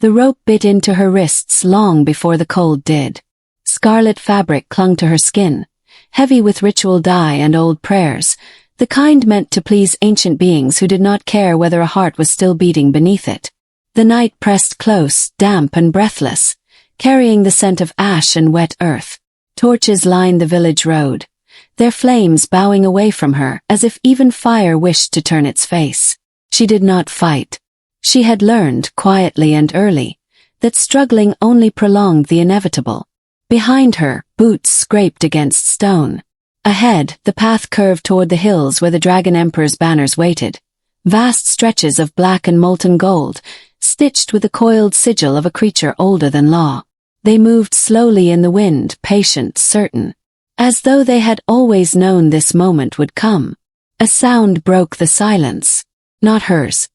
The rope bit into her wrists long before the cold did. Scarlet fabric clung to her skin, heavy with ritual dye and old prayers, the kind meant to please ancient beings who did not care whether a heart was still beating beneath it. The night pressed close, damp and breathless, carrying the scent of ash and wet earth. Torches lined the village road, their flames bowing away from her as if even fire wished to turn its face. She did not fight. She had learned, quietly and early, that struggling only prolonged the inevitable. Behind her, boots scraped against stone. Ahead, the path curved toward the hills where the Dragon Emperor's banners waited. Vast stretches of black and molten gold, stitched with the coiled sigil of a creature older than law. They moved slowly in the wind, patient, certain, as though they had always known this moment would come. A sound broke the silence. Not hers.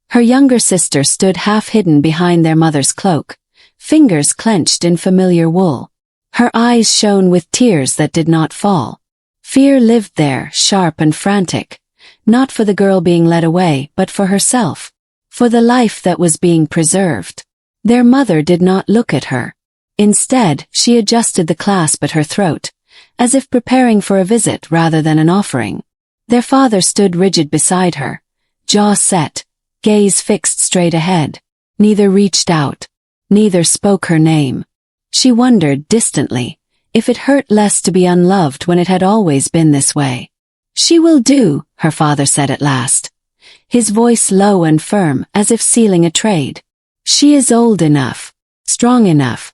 Her younger sister stood half-hidden behind their mother's cloak, fingers clenched in familiar wool. Her eyes shone with tears that did not fall. Fear lived there, sharp and frantic, not for the girl being led away, but for herself, for the life that was being preserved. Their mother did not look at her. Instead, she adjusted the clasp at her throat, as if preparing for a visit rather than an offering. Their father stood rigid beside her, jaw set, gaze fixed straight ahead. Neither reached out. Neither spoke her name. She wondered, distantly, if it hurt less to be unloved when it had always been this way. "She will do," her father said at last, his voice low and firm as if sealing a trade. "She is old enough, strong enough."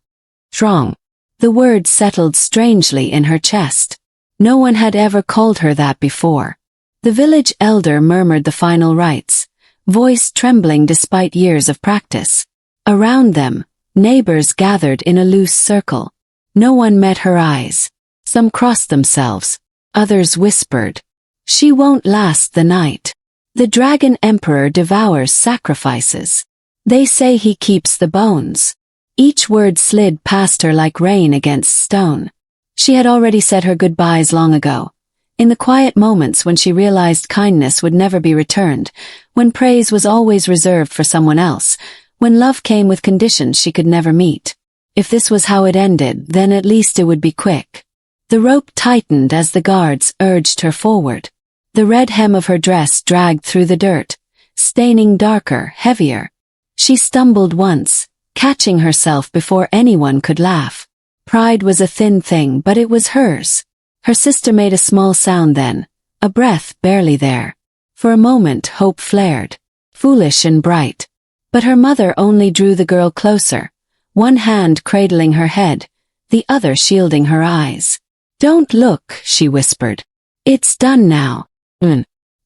Strong. The word settled strangely in her chest. No one had ever called her that before. The village elder murmured the final rites, voice trembling despite years of practice. Around them, neighbors gathered in a loose circle. No one met her eyes. Some crossed themselves. Others whispered, "She won't last the night. The Dragon Emperor devours sacrifices. They say he keeps the bones." Each word slid past her like rain against stone. She had already said her goodbyes long ago. In the quiet moments when she realized kindness would never be returned, when praise was always reserved for someone else, when love came with conditions she could never meet. If this was how it ended, then at least it would be quick. The rope tightened as the guards urged her forward. The red hem of her dress dragged through the dirt, staining darker, heavier. She stumbled once, catching herself before anyone could laugh. Pride was a thin thing, but it was hers. Her sister made a small sound then, a breath barely there. For a moment hope flared, foolish and bright. But her mother only drew the girl closer, one hand cradling her head, the other shielding her eyes. "Don't look," she whispered. "It's done now."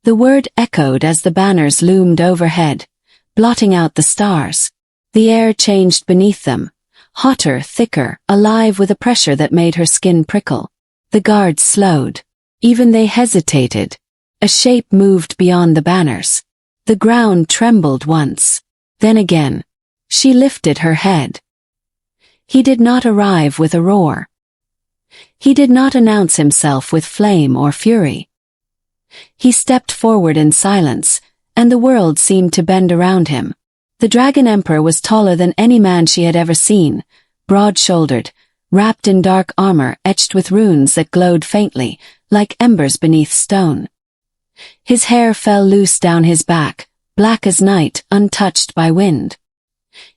The word echoed as the banners loomed overhead, blotting out the stars. The air changed beneath them, hotter, thicker, alive with a pressure that made her skin prickle. The guards slowed. Even they hesitated. A shape moved beyond the banners. The ground trembled once. Then again. She lifted her head. He did not arrive with a roar. He did not announce himself with flame or fury. He stepped forward in silence, and the world seemed to bend around him. The Dragon Emperor was taller than any man she had ever seen, broad-shouldered, wrapped in dark armor etched with runes that glowed faintly, like embers beneath stone. His hair fell loose down his back, black as night, untouched by wind.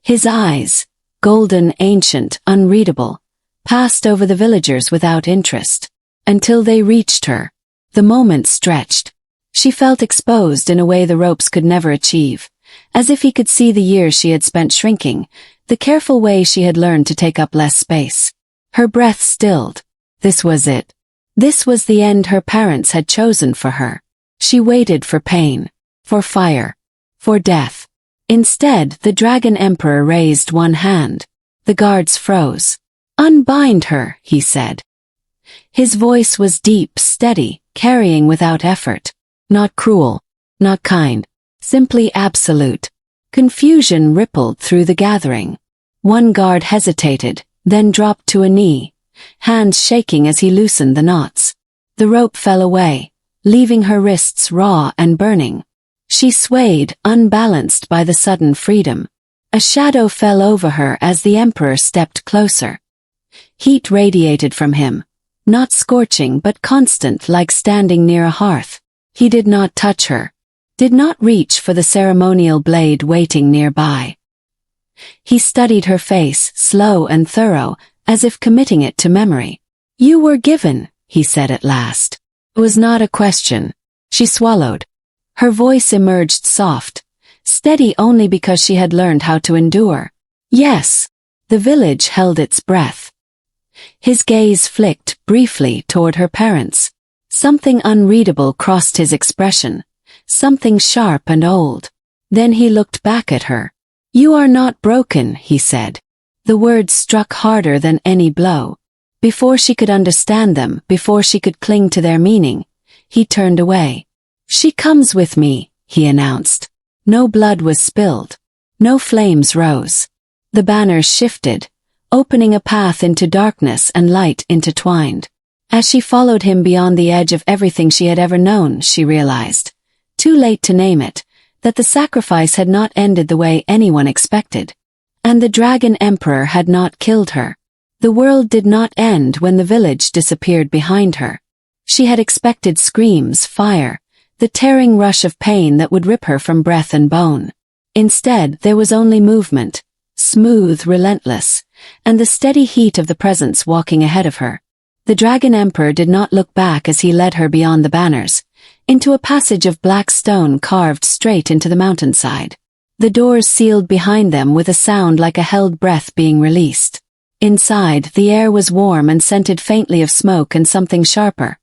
His eyes, golden, ancient, unreadable, passed over the villagers without interest, until they reached her. The moment stretched. She felt exposed in a way the ropes could never achieve, as if he could see the years she had spent shrinking, the careful way she had learned to take up less space. Her breath stilled. This was it. This was the end her parents had chosen for her. She waited for pain, for fire, for death. Instead, the Dragon Emperor raised one hand. The guards froze. "Unbind her," he said. His voice was deep, steady, carrying without effort. Not cruel, not kind, simply absolute. Confusion rippled through the gathering. One guard hesitated, then dropped to a knee, hands shaking as he loosened the knots. The rope fell away, leaving her wrists raw and burning. She swayed, unbalanced by the sudden freedom. A shadow fell over her as the emperor stepped closer. Heat radiated from him, not scorching but constant, like standing near a hearth. He did not touch her, did not reach for the ceremonial blade waiting nearby. He studied her face, slow and thorough, as if committing it to memory. "You were given," he said at last. It was not a question. She swallowed. Her voice emerged soft, steady only because she had learned how to endure. "Yes." The village held its breath. His gaze flicked briefly toward her parents. Something unreadable crossed his expression, something sharp and old. Then he looked back at her. "You are not broken," he said. The words struck harder than any blow. Before she could understand them, before she could cling to their meaning, he turned away. "She comes with me," he announced. No blood was spilled. No flames rose. The banners shifted, opening a path into darkness and light intertwined. As she followed him beyond the edge of everything she had ever known, she realized, too late to name it, that the sacrifice had not ended the way anyone expected. And the Dragon Emperor had not killed her. The world did not end when the village disappeared behind her. She had expected screams, fire, the tearing rush of pain that would rip her from breath and bone. Instead, there was only movement, smooth, relentless, and the steady heat of the presence walking ahead of her. The Dragon Emperor did not look back as he led her beyond the banners, into a passage of black stone carved straight into the mountainside. The doors sealed behind them with a sound like a held breath being released. Inside, the air was warm and scented faintly of smoke and something sharper.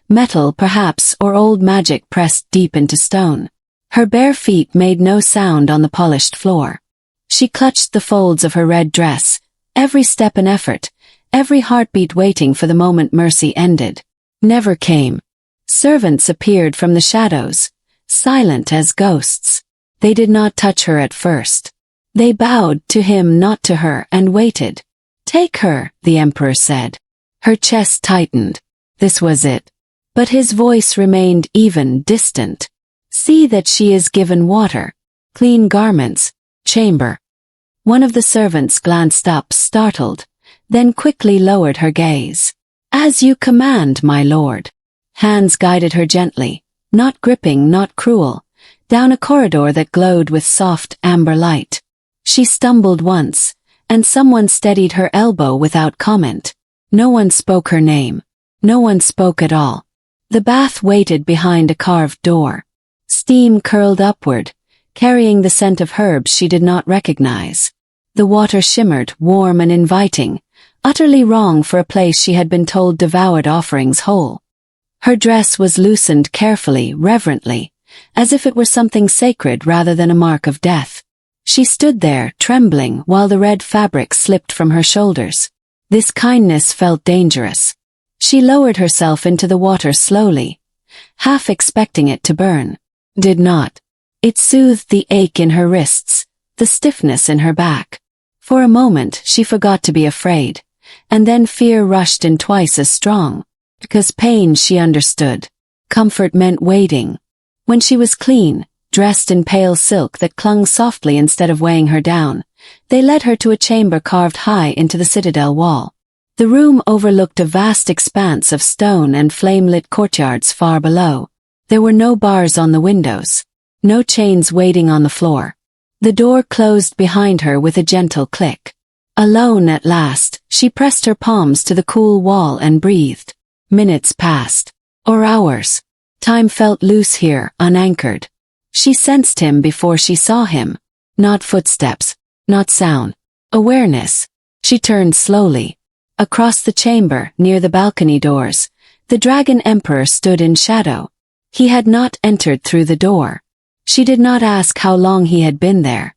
Metal, perhaps, or old magic pressed deep into stone. Her bare feet made no sound on the polished floor. She clutched the folds of her red dress, every step an effort, every heartbeat waiting for the moment mercy ended. Never came. Servants appeared from the shadows, silent as ghosts. They did not touch her at first. They bowed to him, not to her, and waited. "Take her," the emperor said. Her chest tightened. This was it. But his voice remained even, distant. "See that she is given water, clean garments, chamber." One of the servants glanced up, startled, then quickly lowered her gaze. "As you command, my lord." Hands guided her gently, not gripping, not cruel, down a corridor that glowed with soft, amber light. She stumbled once, and someone steadied her elbow without comment. No one spoke her name. No one spoke at all. The bath waited behind a carved door. Steam curled upward, carrying the scent of herbs she did not recognize. The water shimmered, warm and inviting, utterly wrong for a place she had been told devoured offerings whole. Her dress was loosened carefully, reverently, as if it were something sacred rather than a mark of death. She stood there, trembling, while the red fabric slipped from her shoulders. This kindness felt dangerous. She lowered herself into the water slowly, half expecting it to burn. Did not. It soothed the ache in her wrists, the stiffness in her back. For a moment she forgot to be afraid, and then fear rushed in twice as strong. Because pain she understood. Comfort meant waiting. When she was clean, dressed in pale silk that clung softly instead of weighing her down, they led her to a chamber carved high into the citadel wall. The room overlooked a vast expanse of stone and flame-lit courtyards far below. There were no bars on the windows, no chains waiting on the floor. The door closed behind her with a gentle click. Alone at last, she pressed her palms to the cool wall and breathed. Minutes passed. Or hours. Time felt loose here, unanchored. She sensed him before she saw him. Not footsteps, not sound. Awareness. She turned slowly. Across the chamber, near the balcony doors, the Dragon Emperor stood in shadow. He had not entered through the door. She did not ask how long he had been there.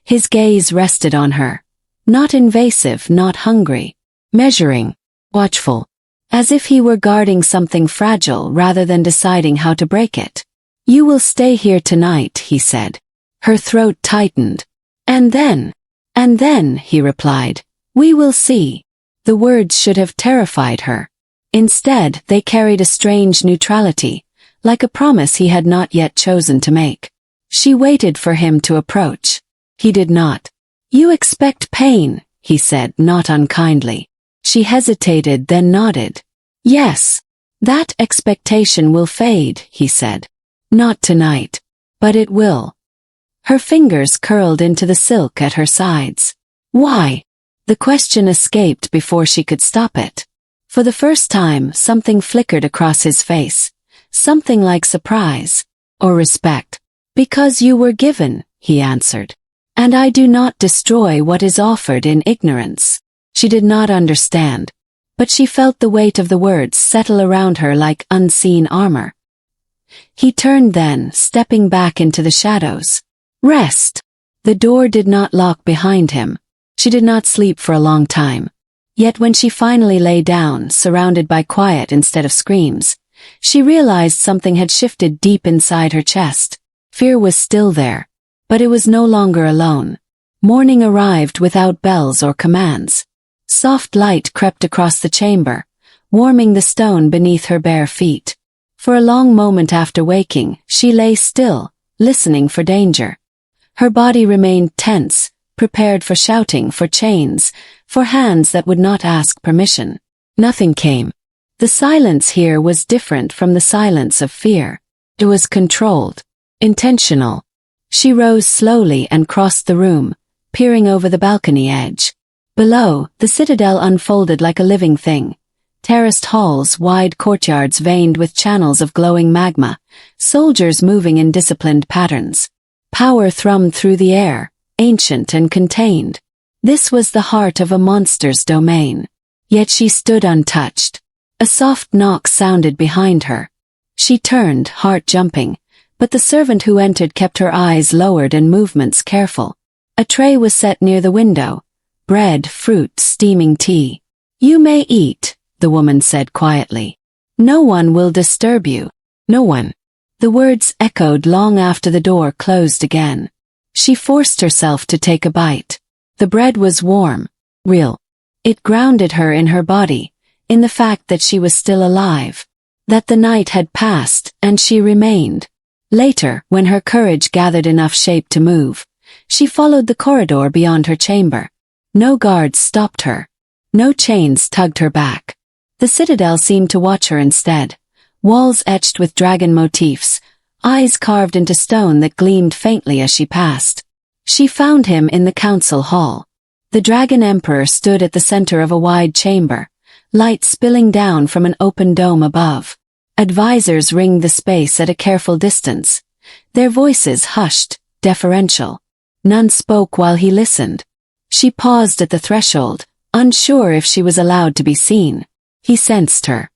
His gaze rested on her. Not invasive, not hungry. Measuring. Watchful. As if he were guarding something fragile rather than deciding how to break it. "You will stay here tonight," he said. Her throat tightened. And then, he replied, "we will see." The words should have terrified her. Instead, they carried a strange neutrality, like a promise he had not yet chosen to make. She waited for him to approach. He did not. You expect pain, he said, not unkindly. She hesitated, then nodded. Yes. That expectation will fade, he said. Not tonight. But it will. Her fingers curled into the silk at her sides. Why? The question escaped before she could stop it. For the first time, something flickered across his face. Something like surprise. Or respect. Because you were given, he answered. And I do not destroy what is offered in ignorance. She did not understand. But she felt the weight of the words settle around her like unseen armor. He turned then, stepping back into the shadows. Rest. The door did not lock behind him. She did not sleep for a long time. Yet when she finally lay down, surrounded by quiet instead of screams, she realized something had shifted deep inside her chest. Fear was still there, but it was no longer alone. Morning arrived without bells or commands. Soft light crept across the chamber, warming the stone beneath her bare feet. For a long moment after waking, she lay still, listening for danger. Her body remained tense, prepared for shouting, for chains, for hands that would not ask permission. Nothing came. The silence here was different from the silence of fear. It was controlled, intentional. She rose slowly and crossed the room, peering over the balcony edge. Below, the citadel unfolded like a living thing. Terraced halls, wide courtyards veined with channels of glowing magma, soldiers moving in disciplined patterns. Power thrummed through the air, ancient and contained. This was the heart of a monster's domain. Yet she stood untouched. A soft knock sounded behind her. She turned, heart jumping, but the servant who entered kept her eyes lowered and movements careful. A tray was set near the window. Bread, fruit, steaming tea. You may eat, the woman said quietly. No one will disturb you. No one. The words echoed long after the door closed again. She forced herself to take a bite. The bread was warm, real. It grounded her in her body, in the fact that she was still alive, that the night had passed and she remained. Later, when her courage gathered enough shape to move, she followed the corridor beyond her chamber. No guards stopped her. No chains tugged her back. The citadel seemed to watch her instead. Walls etched with dragon motifs, eyes carved into stone that gleamed faintly as she passed. She found him in the council hall. The dragon emperor stood at the center of a wide chamber, light spilling down from an open dome above. Advisors ringed the space at a careful distance, their voices hushed, deferential. None spoke while he listened. She paused at the threshold, unsure if she was allowed to be seen. He sensed her.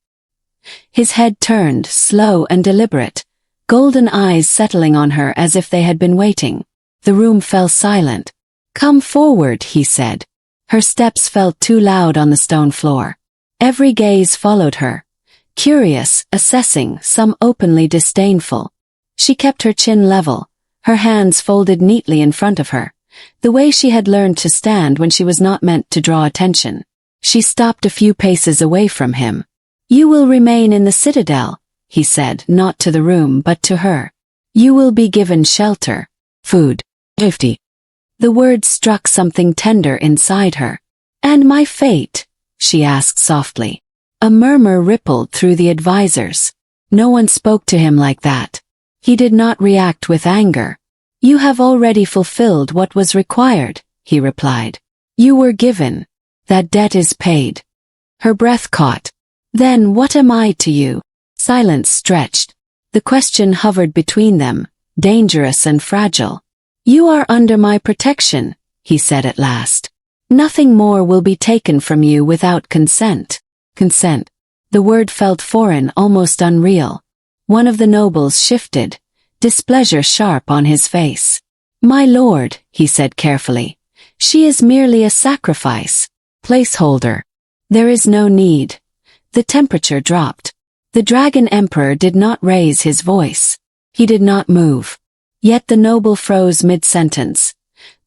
His head turned, slow and deliberate, golden eyes settling on her as if they had been waiting. The room fell silent. Come forward, he said. Her steps felt too loud on the stone floor. Every gaze followed her. Curious, assessing, some openly disdainful. She kept her chin level, her hands folded neatly in front of her, the way she had learned to stand when she was not meant to draw attention. She stopped a few paces away from him. You will remain in the citadel, he said, not to the room but to her. You will be given shelter, food, safety. The words struck something tender inside her. And my fate? She asked softly. A murmur rippled through the advisors. No one spoke to him like that. He did not react with anger. You have already fulfilled what was required, he replied. You were given. That debt is paid. Her breath caught. Then what am I to you? Silence stretched. The question hovered between them, dangerous and fragile. You are under my protection, he said at last. Nothing more will be taken from you without consent. Consent. The word felt foreign, almost unreal. One of the nobles shifted, displeasure sharp on his face. My lord, he said carefully, she is merely a sacrifice. Placeholder. There is no need. The temperature dropped. The dragon emperor did not raise his voice. He did not move. Yet the noble froze mid-sentence,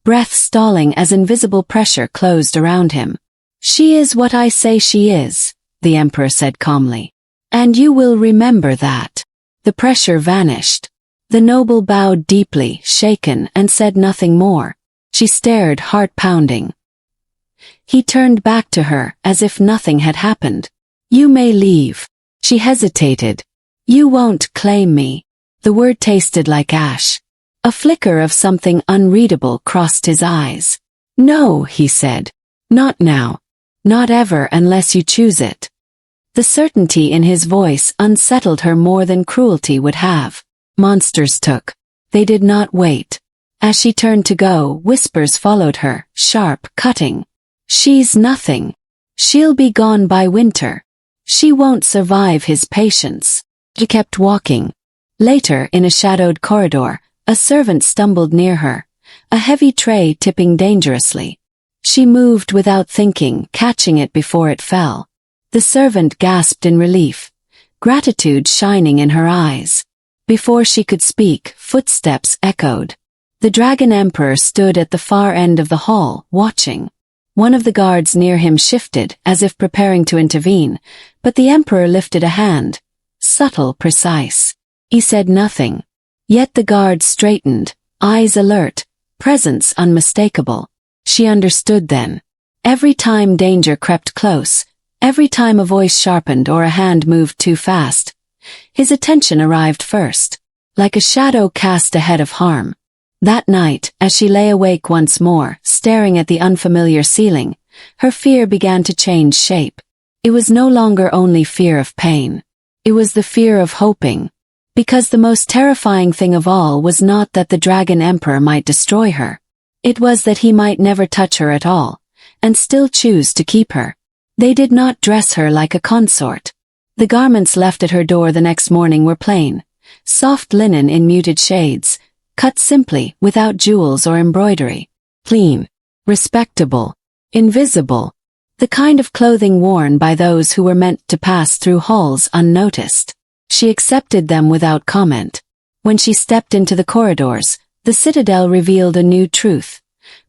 breath stalling as invisible pressure closed around him. She is what I say she is, the emperor said calmly. And you will remember that. The pressure vanished. The noble bowed deeply, shaken, and said nothing more. She stared, heart pounding. He turned back to her as if nothing had happened. You may leave. She hesitated. You won't claim me. The word tasted like ash. A flicker of something unreadable crossed his eyes. No, he said. Not now. Not ever unless you choose it. The certainty in his voice unsettled her more than cruelty would have. Monsters took. They did not wait. As she turned to go, whispers followed her, sharp, cutting. She's nothing. She'll be gone by winter. She won't survive his patience. She kept walking. Later, in a shadowed corridor, a servant stumbled near her, a heavy tray tipping dangerously. She moved without thinking, catching it before it fell. The servant gasped in relief, gratitude shining in her eyes. Before she could speak, footsteps echoed. The Dragon Emperor stood at the far end of the hall, watching. One of the guards near him shifted, as if preparing to intervene, but the Emperor lifted a hand. Subtle, precise. He said nothing. Yet the guard straightened, eyes alert, presence unmistakable. She understood then. Every time danger crept close, every time a voice sharpened or a hand moved too fast, his attention arrived first, like a shadow cast ahead of harm. That night, as she lay awake once more, staring at the unfamiliar ceiling, her fear began to change shape. It was no longer only fear of pain. It was the fear of hoping. Because the most terrifying thing of all was not that the Dragon Emperor might destroy her. It was that he might never touch her at all, and still choose to keep her. They did not dress her like a consort. The garments left at her door the next morning were plain, soft linen in muted shades, cut simply, without jewels or embroidery. Clean, respectable, invisible. The kind of clothing worn by those who were meant to pass through halls unnoticed. She accepted them without comment. When she stepped into the corridors, the citadel revealed a new truth.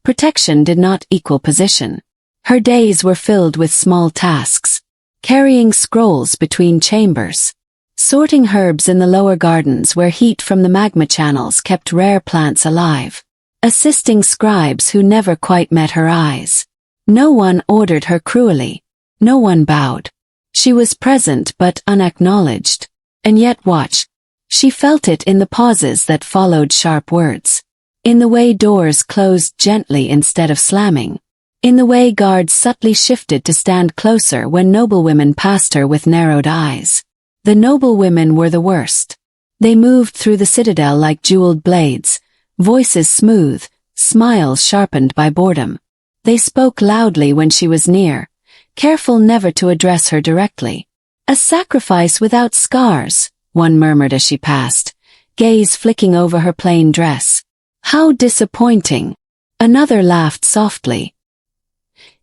Protection did not equal position. Her days were filled with small tasks. Carrying scrolls between chambers. Sorting herbs in the lower gardens where heat from the magma channels kept rare plants alive. Assisting scribes who never quite met her eyes. No one ordered her cruelly. No one bowed. She was present but unacknowledged. And yet watch. She felt it in the pauses that followed sharp words. In the way doors closed gently instead of slamming. In the way guards subtly shifted to stand closer when noblewomen passed her with narrowed eyes. The noblewomen were the worst. They moved through the citadel like jeweled blades, voices smooth, smiles sharpened by boredom. They spoke loudly when she was near, careful never to address her directly. A sacrifice without scars, one murmured as she passed, gaze flicking over her plain dress. How disappointing. Another laughed softly.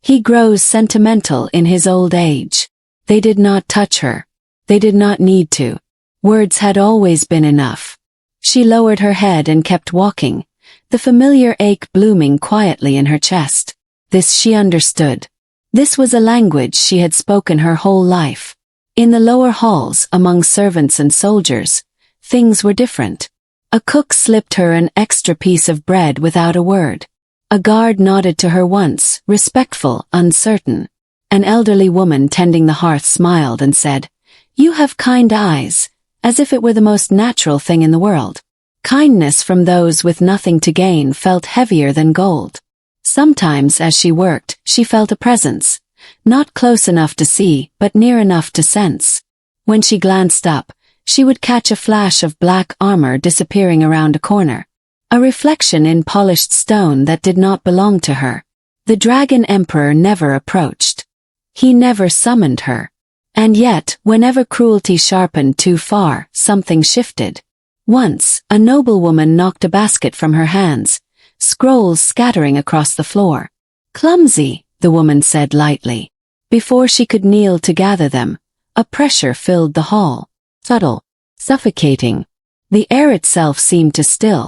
He grows sentimental in his old age. They did not touch her. They did not need to. Words had always been enough. She lowered her head and kept walking, the familiar ache blooming quietly in her chest. This she understood. This was a language she had spoken her whole life. In the lower halls, among servants and soldiers, things were different. A cook slipped her an extra piece of bread without a word. A guard nodded to her once, respectful, uncertain. An elderly woman tending the hearth smiled and said, "You have kind eyes," as if it were the most natural thing in the world. Kindness from those with nothing to gain felt heavier than gold. Sometimes as she worked, she felt a presence. Not close enough to see, but near enough to sense. When she glanced up, she would catch a flash of black armor disappearing around a corner. A reflection in polished stone that did not belong to her. The Dragon Emperor never approached. He never summoned her. And yet, whenever cruelty sharpened too far, something shifted. Once, a noblewoman knocked a basket from her hands, scrolls scattering across the floor. "Clumsy," the woman said lightly. Before she could kneel to gather them, a pressure filled the hall. Subtle, suffocating. The air itself seemed to still.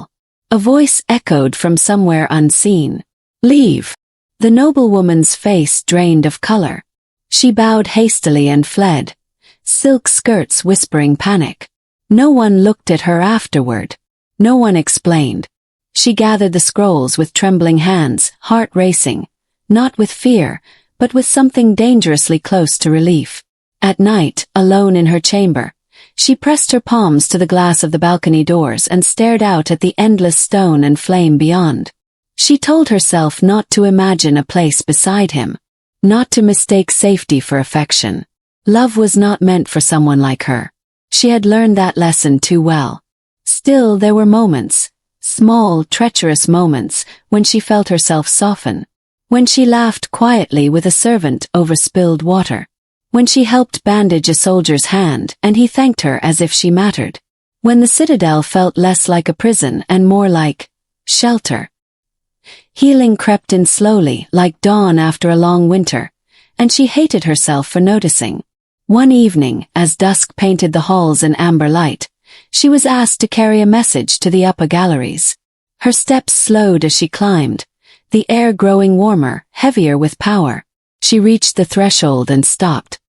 A voice echoed from somewhere unseen. "Leave." The noblewoman's face drained of color. She bowed hastily and fled, silk skirts whispering panic. No one looked at her afterward. No one explained. She gathered the scrolls with trembling hands, heart racing, not with fear, but with something dangerously close to relief. At night, alone in her chamber, she pressed her palms to the glass of the balcony doors and stared out at the endless stone and flame beyond. She told herself not to imagine a place beside him, not to mistake safety for affection. Love was not meant for someone like her. She had learned that lesson too well. Still, there were moments, small, treacherous moments, when she felt herself soften. When she laughed quietly with a servant over spilled water. When she helped bandage a soldier's hand and he thanked her as if she mattered. When the citadel felt less like a prison and more like shelter. Healing crept in slowly, like dawn after a long winter, and she hated herself for noticing. One evening, as dusk painted the halls in amber light, she was asked to carry a message to the upper galleries. Her steps slowed as she climbed, the air growing warmer, heavier with power. She reached the threshold and stopped.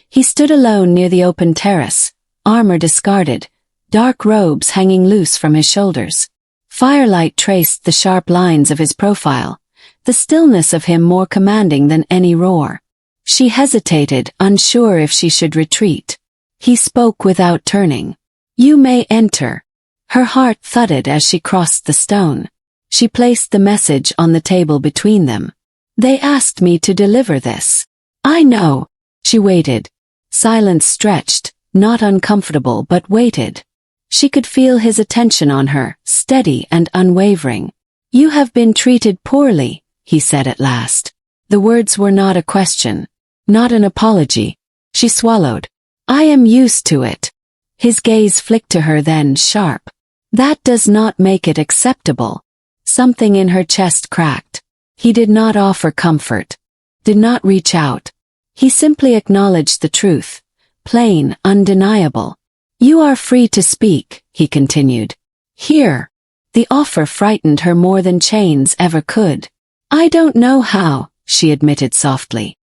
He stood alone near the open terrace, armor discarded, dark robes hanging loose from his shoulders. Firelight traced the sharp lines of his profile, the stillness of him more commanding than any roar. She hesitated, unsure if she should retreat. He spoke without turning. "You may enter." Her heart thudded as she crossed the stone. She placed the message on the table between them. "They asked me to deliver this." "I know." She waited. Silence stretched, not uncomfortable but waited. She could feel his attention on her, steady and unwavering. "You have been treated poorly," he said at last. The words were not a question, not an apology. She swallowed. "I am used to it." His gaze flicked to her then, sharp. "That does not make it acceptable." Something in her chest cracked. He did not offer comfort, did not reach out. He simply acknowledged the truth, plain, undeniable. "You are free to speak," he continued. "Here." The offer frightened her more than chains ever could. "I don't know how," she admitted softly.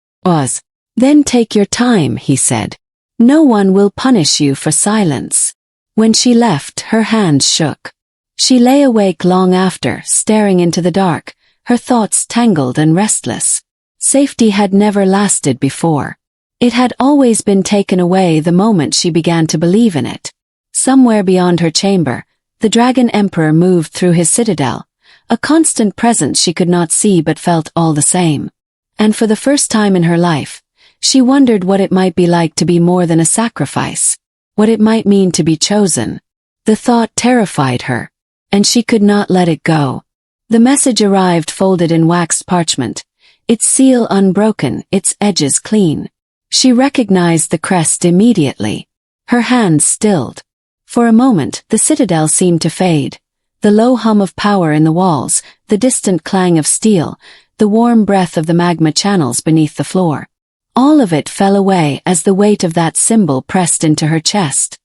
"Then take your time," he said. "No one will punish you for silence." When she left, her hands shook. She lay awake long after, staring into the dark, her thoughts tangled and restless. Safety had never lasted before. It had always been taken away the moment she began to believe in it. Somewhere beyond her chamber, the Dragon Emperor moved through his citadel, a constant presence she could not see but felt all the same. And for the first time in her life, she wondered what it might be like to be more than a sacrifice, what it might mean to be chosen. The thought terrified her, and she could not let it go. The message arrived folded in waxed parchment, its seal unbroken, its edges clean. She recognized the crest immediately. Her hands stilled. For a moment, the citadel seemed to fade. The low hum of power in the walls, the distant clang of steel, the warm breath of the magma channels beneath the floor. All of it fell away as the weight of that symbol pressed into her chest.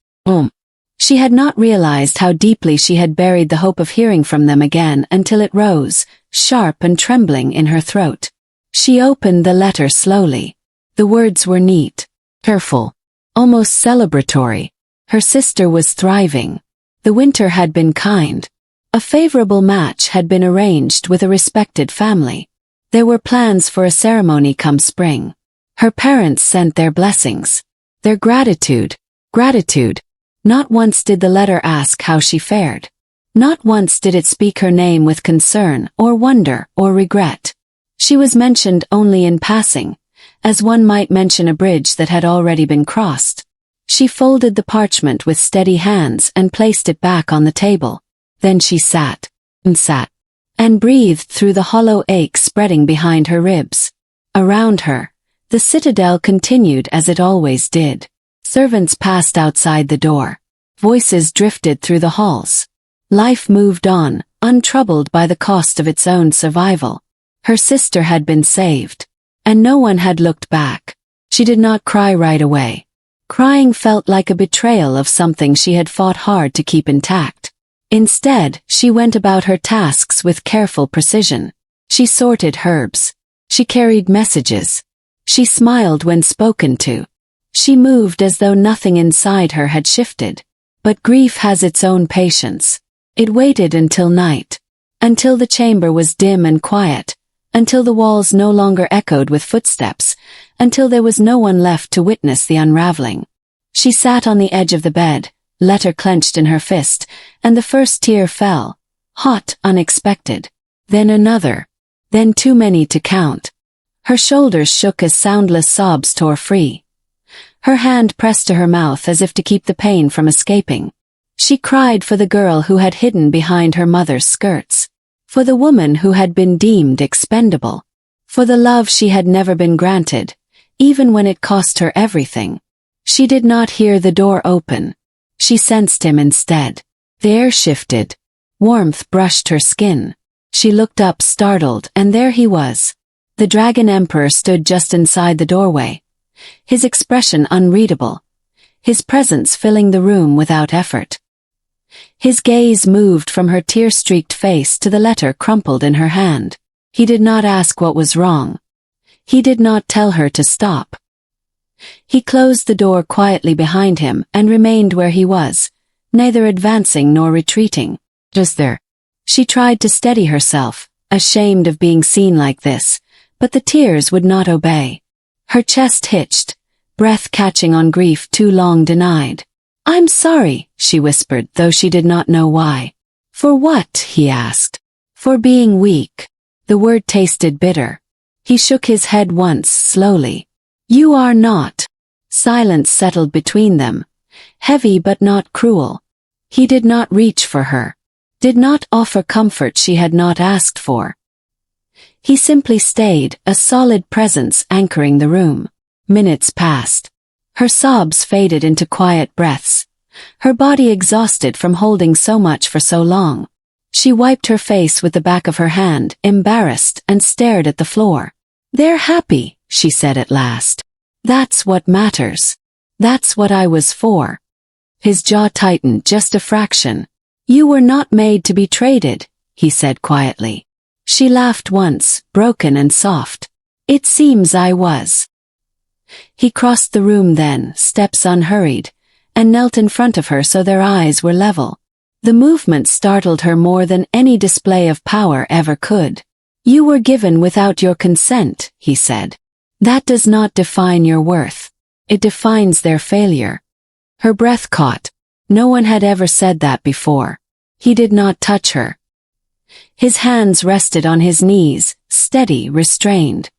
She had not realized how deeply she had buried the hope of hearing from them again until it rose, sharp and trembling in her throat. She opened the letter slowly. The words were neat, careful, almost celebratory. Her sister was thriving. The winter had been kind. A favorable match had been arranged with a respected family. There were plans for a ceremony come spring. Her parents sent their blessings, their gratitude. Not once did the letter ask how she fared. Not once did it speak her name with concern or wonder or regret. She was mentioned only in passing, as one might mention a bridge that had already been crossed. She folded the parchment with steady hands and placed it back on the table. Then she sat, and breathed through the hollow ache spreading behind her ribs. Around her, the citadel continued as it always did. Servants passed outside the door. Voices drifted through the halls. Life moved on, untroubled by the cost of its own survival. Her sister had been saved, and no one had looked back. She did not cry right away. Crying felt like a betrayal of something she had fought hard to keep intact. Instead, she went about her tasks with careful precision. She sorted herbs. She carried messages. She smiled when spoken to. She moved as though nothing inside her had shifted. But grief has its own patience. It waited until night. Until the chamber was dim and quiet. Until the walls no longer echoed with footsteps. Until there was no one left to witness the unraveling. She sat on the edge of the bed, letter clenched in her fist, and the first tear fell. Hot, unexpected. Then another. Then too many to count. Her shoulders shook as soundless sobs tore free. Her hand pressed to her mouth as if to keep the pain from escaping. She cried for the girl who had hidden behind her mother's skirts. For the woman who had been deemed expendable. For the love she had never been granted, even when it cost her everything. She did not hear the door open. She sensed him instead. The air shifted. Warmth brushed her skin. She looked up startled, and there he was. The Dragon Emperor stood just inside the doorway. His expression unreadable. His presence filling the room without effort. His gaze moved from her tear-streaked face to the letter crumpled in her hand. He did not ask what was wrong. He did not tell her to stop. He closed the door quietly behind him and remained where he was, neither advancing nor retreating. Just there. She tried to steady herself, ashamed of being seen like this, but the tears would not obey. Her chest hitched, breath catching on grief too long denied. "I'm sorry," she whispered, though she did not know why. "For what?" he asked. "For being weak." The word tasted bitter. He shook his head once, slowly. "You are not." Silence settled between them, heavy but not cruel. He did not reach for her. Did not offer comfort she had not asked for. He simply stayed, a solid presence anchoring the room. Minutes passed. Her sobs faded into quiet breaths. Her body exhausted from holding so much for so long. She wiped her face with the back of her hand, embarrassed, and stared at the floor. "They're happy," she said at last. "That's what matters. That's what I was for." His jaw tightened just a fraction. "You were not made to be traded," he said quietly. She laughed once, broken and soft. "It seems I was." He crossed the room then, steps unhurried, and knelt in front of her so their eyes were level. The movement startled her more than any display of power ever could. "You were given without your consent," he said. "That does not define your worth. It defines their failure." Her breath caught. No one had ever said that before. He did not touch her. His hands rested on his knees, steady, restrained.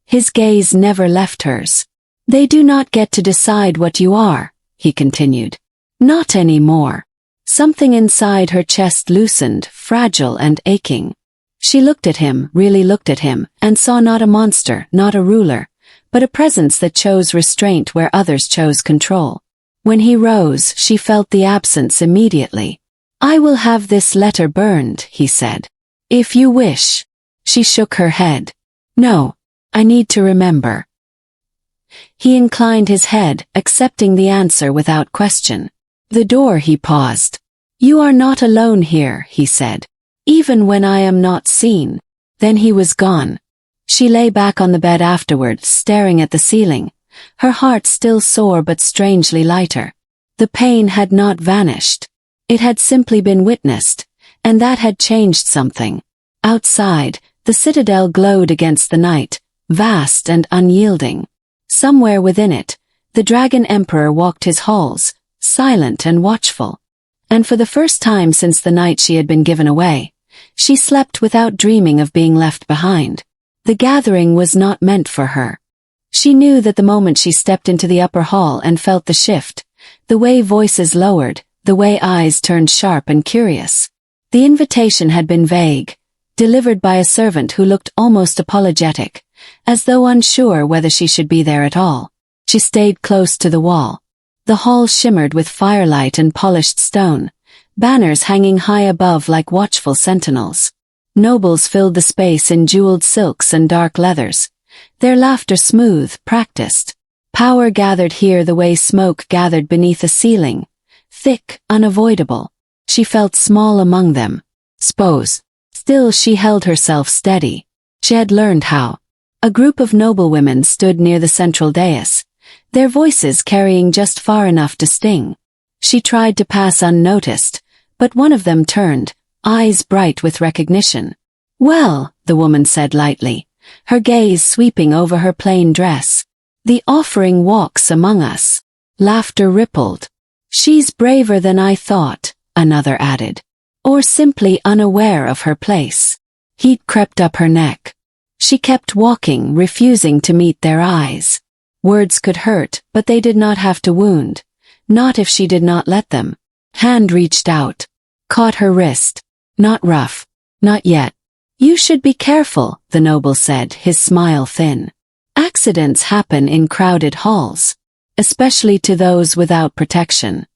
His gaze never left hers. "They do not get to decide what you are," he continued. "Not anymore." Something inside her chest loosened, fragile and aching. She looked at him, really looked at him, and saw not a monster, not a ruler, but a presence that chose restraint where others chose control. When he rose, she felt the absence immediately. "I will have this letter burned," he said. "If you wish." She shook her head. "No, I need to remember." He inclined his head, accepting the answer without question. "The door," he paused. "You are not alone here," he said. "Even when I am not seen." Then he was gone. She lay back on the bed afterward, staring at the ceiling, her heart still sore but strangely lighter. The pain had not vanished. It had simply been witnessed, and that had changed something. Outside, the citadel glowed against the night, vast and unyielding. Somewhere within it, the Dragon Emperor walked his halls, silent and watchful. And for the first time since the night she had been given away, she slept without dreaming of being left behind. The gathering was not meant for her. She knew that the moment she stepped into the upper hall and felt the shift, the way voices lowered, the way eyes turned sharp and curious. The invitation had been vague, delivered by a servant who looked almost apologetic, as though unsure whether she should be there at all. She stayed close to the wall. The hall shimmered with firelight and polished stone, banners hanging high above like watchful sentinels. Nobles filled the space in jeweled silks and dark leathers, their laughter smooth, practiced. Power gathered here the way smoke gathered beneath a ceiling, thick, unavoidable. She felt small among them. Still she held herself steady. She had learned how. A group of noblewomen stood near the central dais, their voices carrying just far enough to sting. She tried to pass unnoticed, but one of them turned, eyes bright with recognition. "Well," the woman said lightly, her gaze sweeping over her plain dress. "The offering walks among us." Laughter rippled. "She's braver than I thought," another added. "Or simply unaware of her place." Heat crept up her neck. She kept walking, refusing to meet their eyes. Words could hurt, but they did not have to wound. Not if she did not let them. Hand reached out. Caught her wrist. "Not rough. Not yet." "You should be careful," the noble said, his smile thin. "Accidents happen in crowded halls. Especially to those without protection."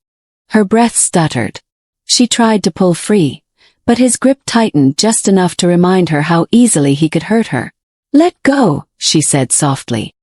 Her breath stuttered. She tried to pull free, but his grip tightened just enough to remind her how easily he could hurt her. "Let go," she said softly.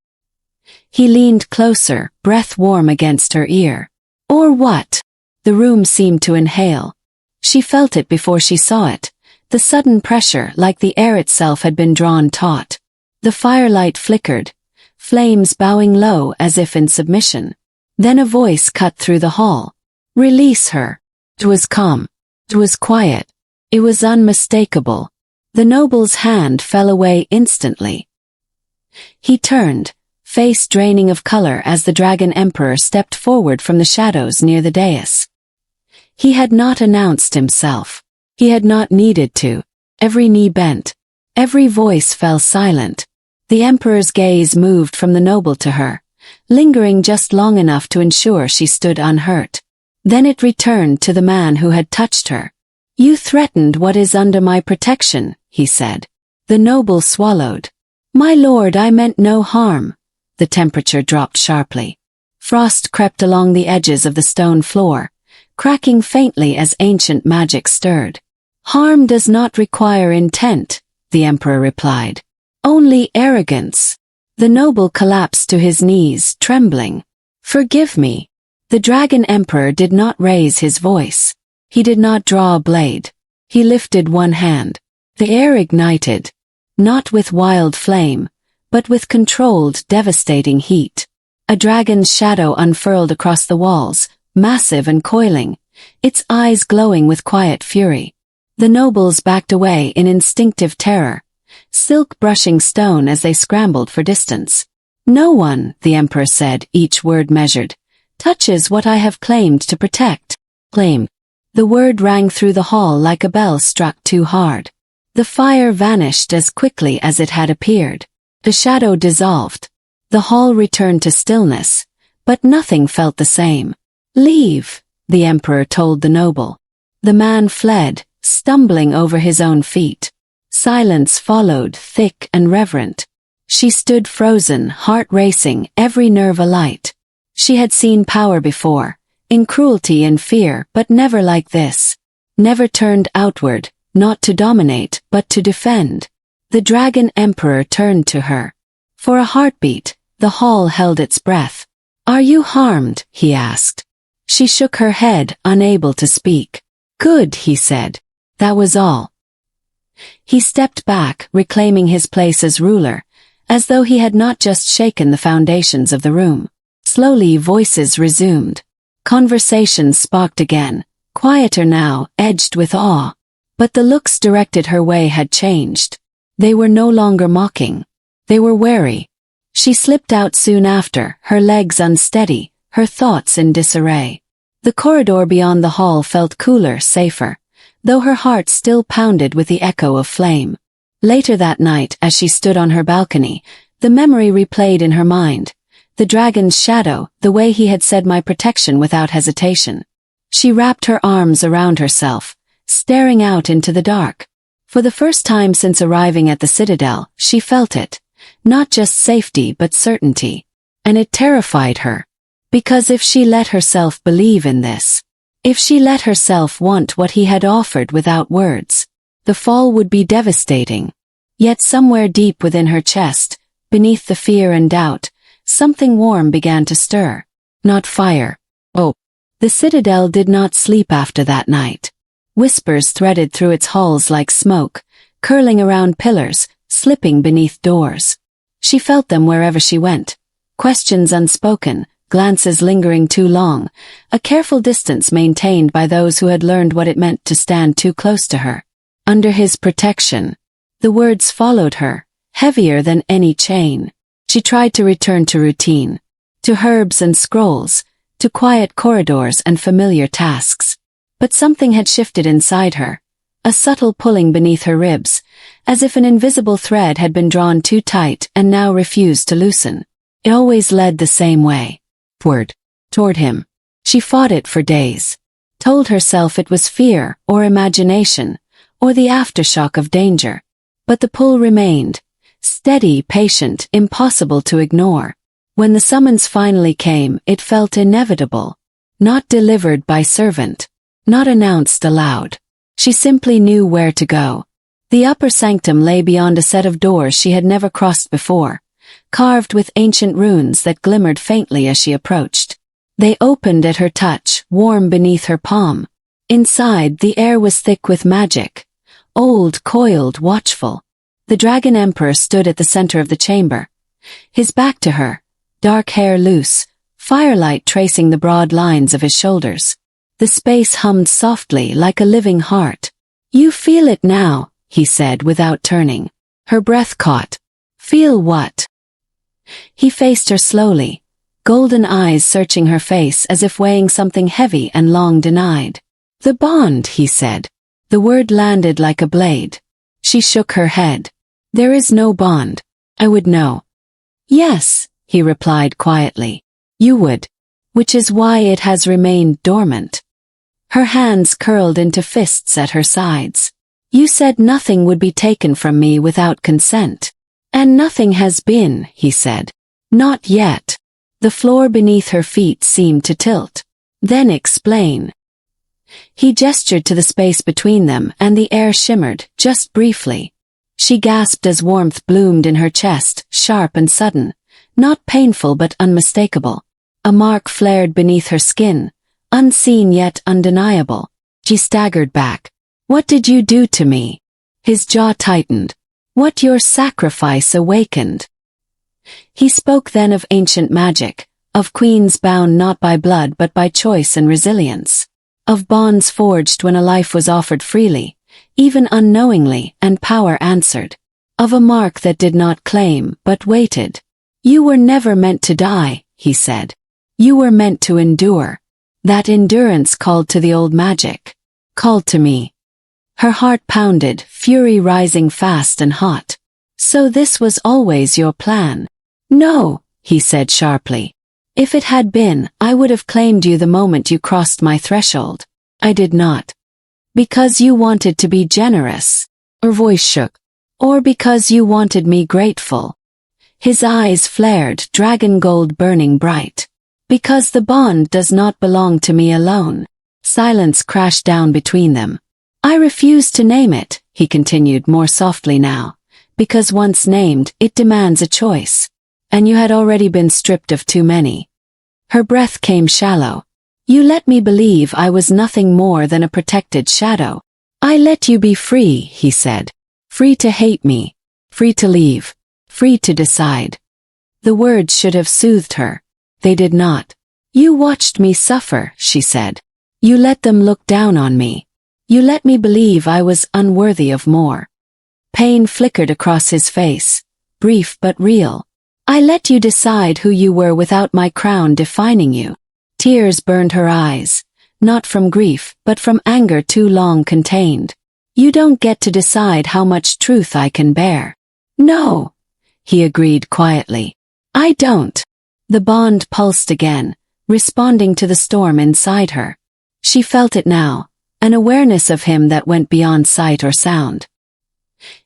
He leaned closer, breath warm against her ear. "Or what?" The room seemed to inhale. She felt it before she saw it, the sudden pressure like the air itself had been drawn taut. The firelight flickered, flames bowing low as if in submission. Then a voice cut through the hall. "Release her." It was calm. It was quiet. It was unmistakable. The noble's hand fell away instantly. He turned, face draining of color as the Dragon Emperor stepped forward from the shadows near the dais. He had not announced himself. He had not needed to. Every knee bent. Every voice fell silent. The Emperor's gaze moved from the noble to her, lingering just long enough to ensure she stood unhurt. Then it returned to the man who had touched her. "You threatened what is under my protection," he said. The noble swallowed. "My lord, I meant no harm." The temperature dropped sharply. Frost crept along the edges of the stone floor, cracking faintly as ancient magic stirred. "Harm does not require intent," the Emperor replied. "Only arrogance." The noble collapsed to his knees, trembling. "Forgive me." The Dragon Emperor did not raise his voice. He did not draw a blade. He lifted one hand. The air ignited, not with wild flame, but with controlled, devastating heat. A dragon's shadow unfurled across the walls, massive and coiling, its eyes glowing with quiet fury. The nobles backed away in instinctive terror, silk brushing stone as they scrambled for distance. "No one," the Emperor said, each word measured, "touches what I have claimed to protect." Claim. The word rang through the hall like a bell struck too hard. The fire vanished as quickly as it had appeared. The shadow dissolved. The hall returned to stillness, but nothing felt the same. "Leave," the Emperor told the noble. The man fled, stumbling over his own feet. Silence followed, thick and reverent. She stood frozen, heart racing, every nerve alight. She had seen power before, in cruelty and fear, but never like this. Never turned outward, not to dominate, but to defend. The Dragon Emperor turned to her. For a heartbeat, the hall held its breath. "Are you harmed?" he asked. She shook her head, unable to speak. "Good," he said. That was all. He stepped back, reclaiming his place as ruler, as though he had not just shaken the foundations of the room. Slowly, voices resumed. Conversations sparked again, quieter now, edged with awe. But the looks directed her way had changed. They were no longer mocking. They were wary. She slipped out soon after, her legs unsteady, her thoughts in disarray. The corridor beyond the hall felt cooler, safer, though her heart still pounded with the echo of flame. Later that night, as she stood on her balcony, the memory replayed in her mind. The dragon's shadow, the way he had said my protection without hesitation. She wrapped her arms around herself, staring out into the dark. For the first time since arriving at the citadel, she felt it. Not just safety but certainty. And it terrified her. Because if she let herself believe in this, if she let herself want what he had offered without words, the fall would be devastating. Yet somewhere deep within her chest, beneath the fear and doubt, something warm began to stir. Not fire. Hope. The citadel did not sleep after that night. Whispers threaded through its halls like smoke, curling around pillars, slipping beneath doors. She felt them wherever she went. Questions unspoken, glances lingering too long, a careful distance maintained by those who had learned what it meant to stand too close to her. Under his protection. The words followed her, heavier than any chain. She tried to return to routine, to herbs and scrolls, to quiet corridors and familiar tasks. But something had shifted inside her, a subtle pulling beneath her ribs, as if an invisible thread had been drawn too tight and now refused to loosen. It always led the same way. Toward him. She fought it for days. Told herself it was fear or imagination, or the aftershock of danger. But the pull remained. Steady, patient, impossible to ignore. When the summons finally came, it felt inevitable. Not delivered by servant. Not announced aloud. She simply knew where to go. The upper sanctum lay beyond a set of doors she had never crossed before, carved with ancient runes that glimmered faintly as she approached. They opened at her touch, warm beneath her palm. Inside, the air was thick with magic. Old, coiled, watchful. The Dragon Emperor stood at the center of the chamber. His back to her, dark hair loose, firelight tracing the broad lines of his shoulders. The space hummed softly like a living heart. "You feel it now," he said without turning. Her breath caught. "Feel what?" He faced her slowly, golden eyes searching her face as if weighing something heavy and long denied. "The bond," he said. The word landed like a blade. She shook her head. "There is no bond. I would know." "Yes," he replied quietly. "You would. Which is why it has remained dormant." Her hands curled into fists at her sides. "You said nothing would be taken from me without consent. And nothing has been," he said. "Not yet." The floor beneath her feet seemed to tilt. "Then explain." He gestured to the space between them and the air shimmered, just briefly. She gasped as warmth bloomed in her chest, sharp and sudden, not painful but unmistakable. A mark flared beneath her skin, unseen yet undeniable. She staggered back. "What did you do to me?" His jaw tightened. "What your sacrifice awakened." He spoke then of ancient magic, of queens bound not by blood but by choice and resilience, of bonds forged when a life was offered freely, even unknowingly, and power answered, of a mark that did not claim but waited. "You were never meant to die," he said. "You were meant to endure." That endurance called to the old magic. Called to me. Her heart pounded, fury rising fast and hot. "So this was always your plan?" "No," he said sharply. "If it had been, I would have claimed you the moment you crossed my threshold. I did not. Because you wanted to be generous." Her voice shook. "Or because you wanted me grateful." His eyes flared, dragon gold burning bright. "Because the bond does not belong to me alone." Silence crashed down between them. "I refuse to name it," he continued more softly now. "Because once named, it demands a choice. And you had already been stripped of too many." Her breath came shallow. "You let me believe I was nothing more than a protected shadow. I let you be free," he said. "Free to hate me. Free to leave. Free to decide." The words should have soothed her. They did not. "You watched me suffer," she said. "You let them look down on me. You let me believe I was unworthy of more." Pain flickered across his face, brief but real. "I let you decide who you were without my crown defining you." Tears burned her eyes, not from grief, but from anger too long contained. "You don't get to decide how much truth I can bear." "No," he agreed quietly. "I don't." The bond pulsed again, responding to the storm inside her. She felt it now, an awareness of him that went beyond sight or sound.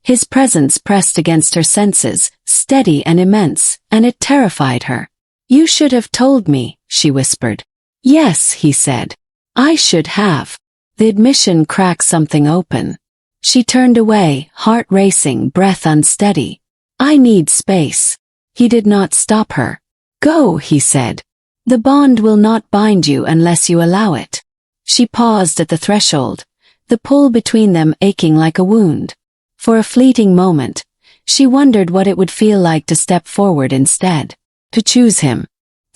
His presence pressed against her senses, steady and immense, and it terrified her. "You should have told me," she whispered. "Yes," he said. "I should have." The admission cracked something open. She turned away, heart racing, breath unsteady. "I need space." He did not stop her. "Go," he said. "The bond will not bind you unless you allow it." She paused at the threshold, the pull between them aching like a wound. For a fleeting moment, she wondered what it would feel like to step forward instead. To choose him.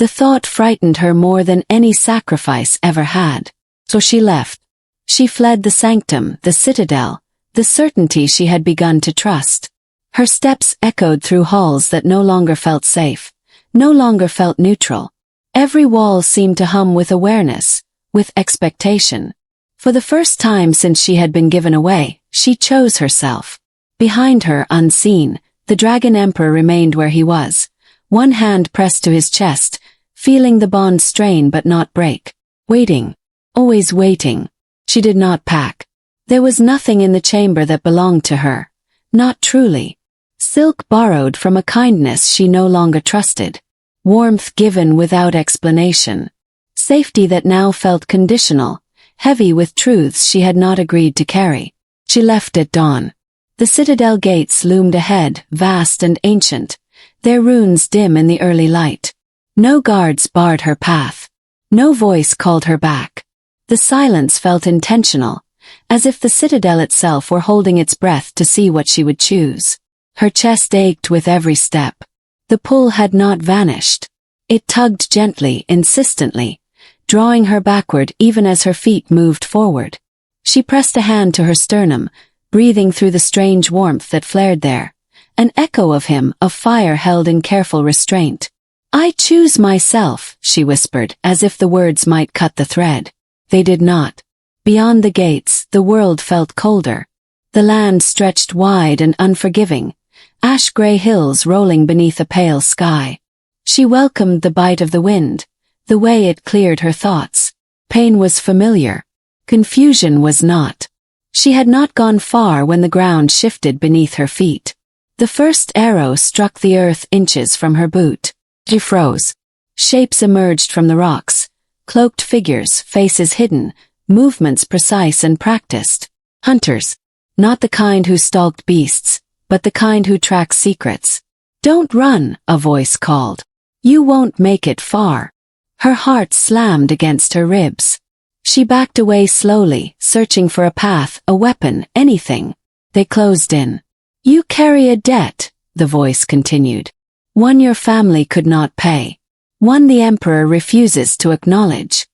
The thought frightened her more than any sacrifice ever had. So she left. She fled the sanctum, the citadel, the certainty she had begun to trust. Her steps echoed through halls that no longer felt safe, no longer felt neutral. Every wall seemed to hum with awareness, with expectation. For the first time since she had been given away, she chose herself. Behind her, unseen, the Dragon Emperor remained where he was, one hand pressed to his chest, feeling the bond strain but not break. Waiting. Always waiting. She did not pack. There was nothing in the chamber that belonged to her. Not truly. Silk borrowed from a kindness she no longer trusted. Warmth given without explanation. Safety that now felt conditional, heavy with truths she had not agreed to carry. She left at dawn. The citadel gates loomed ahead, vast and ancient, their runes dim in the early light. No guards barred her path. No voice called her back. The silence felt intentional, as if the citadel itself were holding its breath to see what she would choose. Her chest ached with every step. The pull had not vanished. It tugged gently, insistently, drawing her backward even as her feet moved forward. She pressed a hand to her sternum, breathing through the strange warmth that flared there. An echo of him, of fire held in careful restraint. "I choose myself," she whispered, as if the words might cut the thread. They did not. Beyond the gates, the world felt colder. The land stretched wide and unforgiving, ash-gray hills rolling beneath a pale sky. She welcomed the bite of the wind, the way it cleared her thoughts. Pain was familiar. Confusion was not. She had not gone far when the ground shifted beneath her feet. The first arrow struck the earth inches from her boot. She froze. Shapes emerged from the rocks, cloaked figures, faces hidden, movements precise and practiced. Hunters. Not the kind who stalked beasts, but the kind who tracked secrets. "Don't run," a voice called. "You won't make it far." Her heart slammed against her ribs. She backed away slowly, searching for a path, a weapon, anything. They closed in. "You carry a debt," the voice continued. "One your family could not pay. One the Emperor refuses to acknowledge."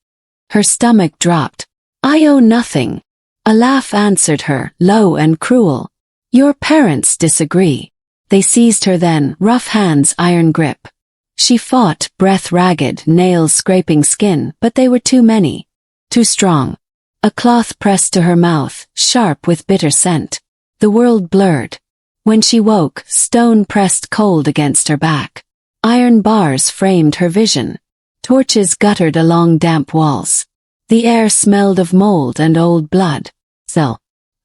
Her stomach dropped. "I owe nothing." A laugh answered her, low and cruel. "Your parents disagree." They seized her then, rough hands, iron grip. She fought, breath ragged, nails scraping skin, but they were too many. Too strong. A cloth pressed to her mouth, sharp with bitter scent. The world blurred. When she woke, stone pressed cold against her back. Iron bars framed her vision. Torches guttered along damp walls. The air smelled of mold and old blood. So,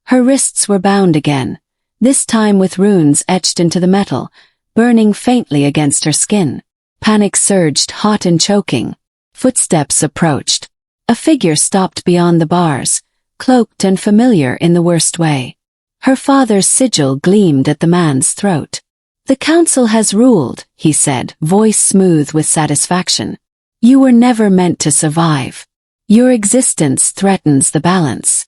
her wrists were bound again, this time with runes etched into the metal, burning faintly against her skin. Panic surged, hot and choking. Footsteps approached. A figure stopped beyond the bars, cloaked and familiar in the worst way. Her father's sigil gleamed at the man's throat. "The council has ruled," he said, voice smooth with satisfaction. "You were never meant to survive. Your existence threatens the balance."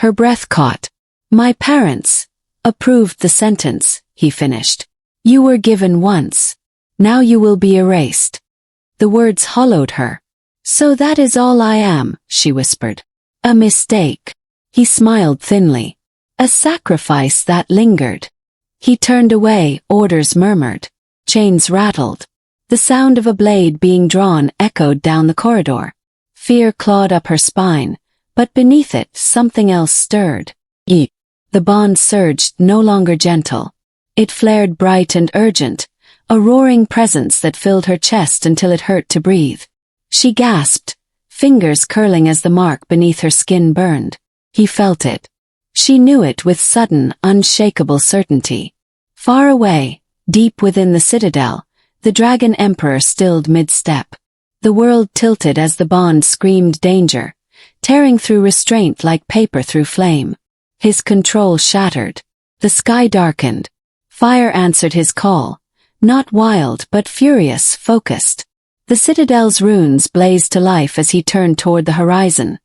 Her breath caught. "My parents approved the sentence," he finished. "You were given once. Now you will be erased." The words hollowed her. "So that is all I am," she whispered. "A mistake." He smiled thinly. "A sacrifice that lingered." He turned away, orders murmured. Chains rattled. The sound of a blade being drawn echoed down the corridor. Fear clawed up her spine, but beneath it something else stirred. The bond surged, no longer gentle. It flared bright and urgent, a roaring presence that filled her chest until it hurt to breathe. She gasped, fingers curling as the mark beneath her skin burned. He felt it. She knew it with sudden, unshakable certainty. Far away, deep within the citadel, the Dragon Emperor stilled mid-step. The world tilted as the bond screamed danger, tearing through restraint like paper through flame. His control shattered. The sky darkened. Fire answered his call, not wild but furious, focused. The citadel's runes blazed to life as he turned toward the horizon,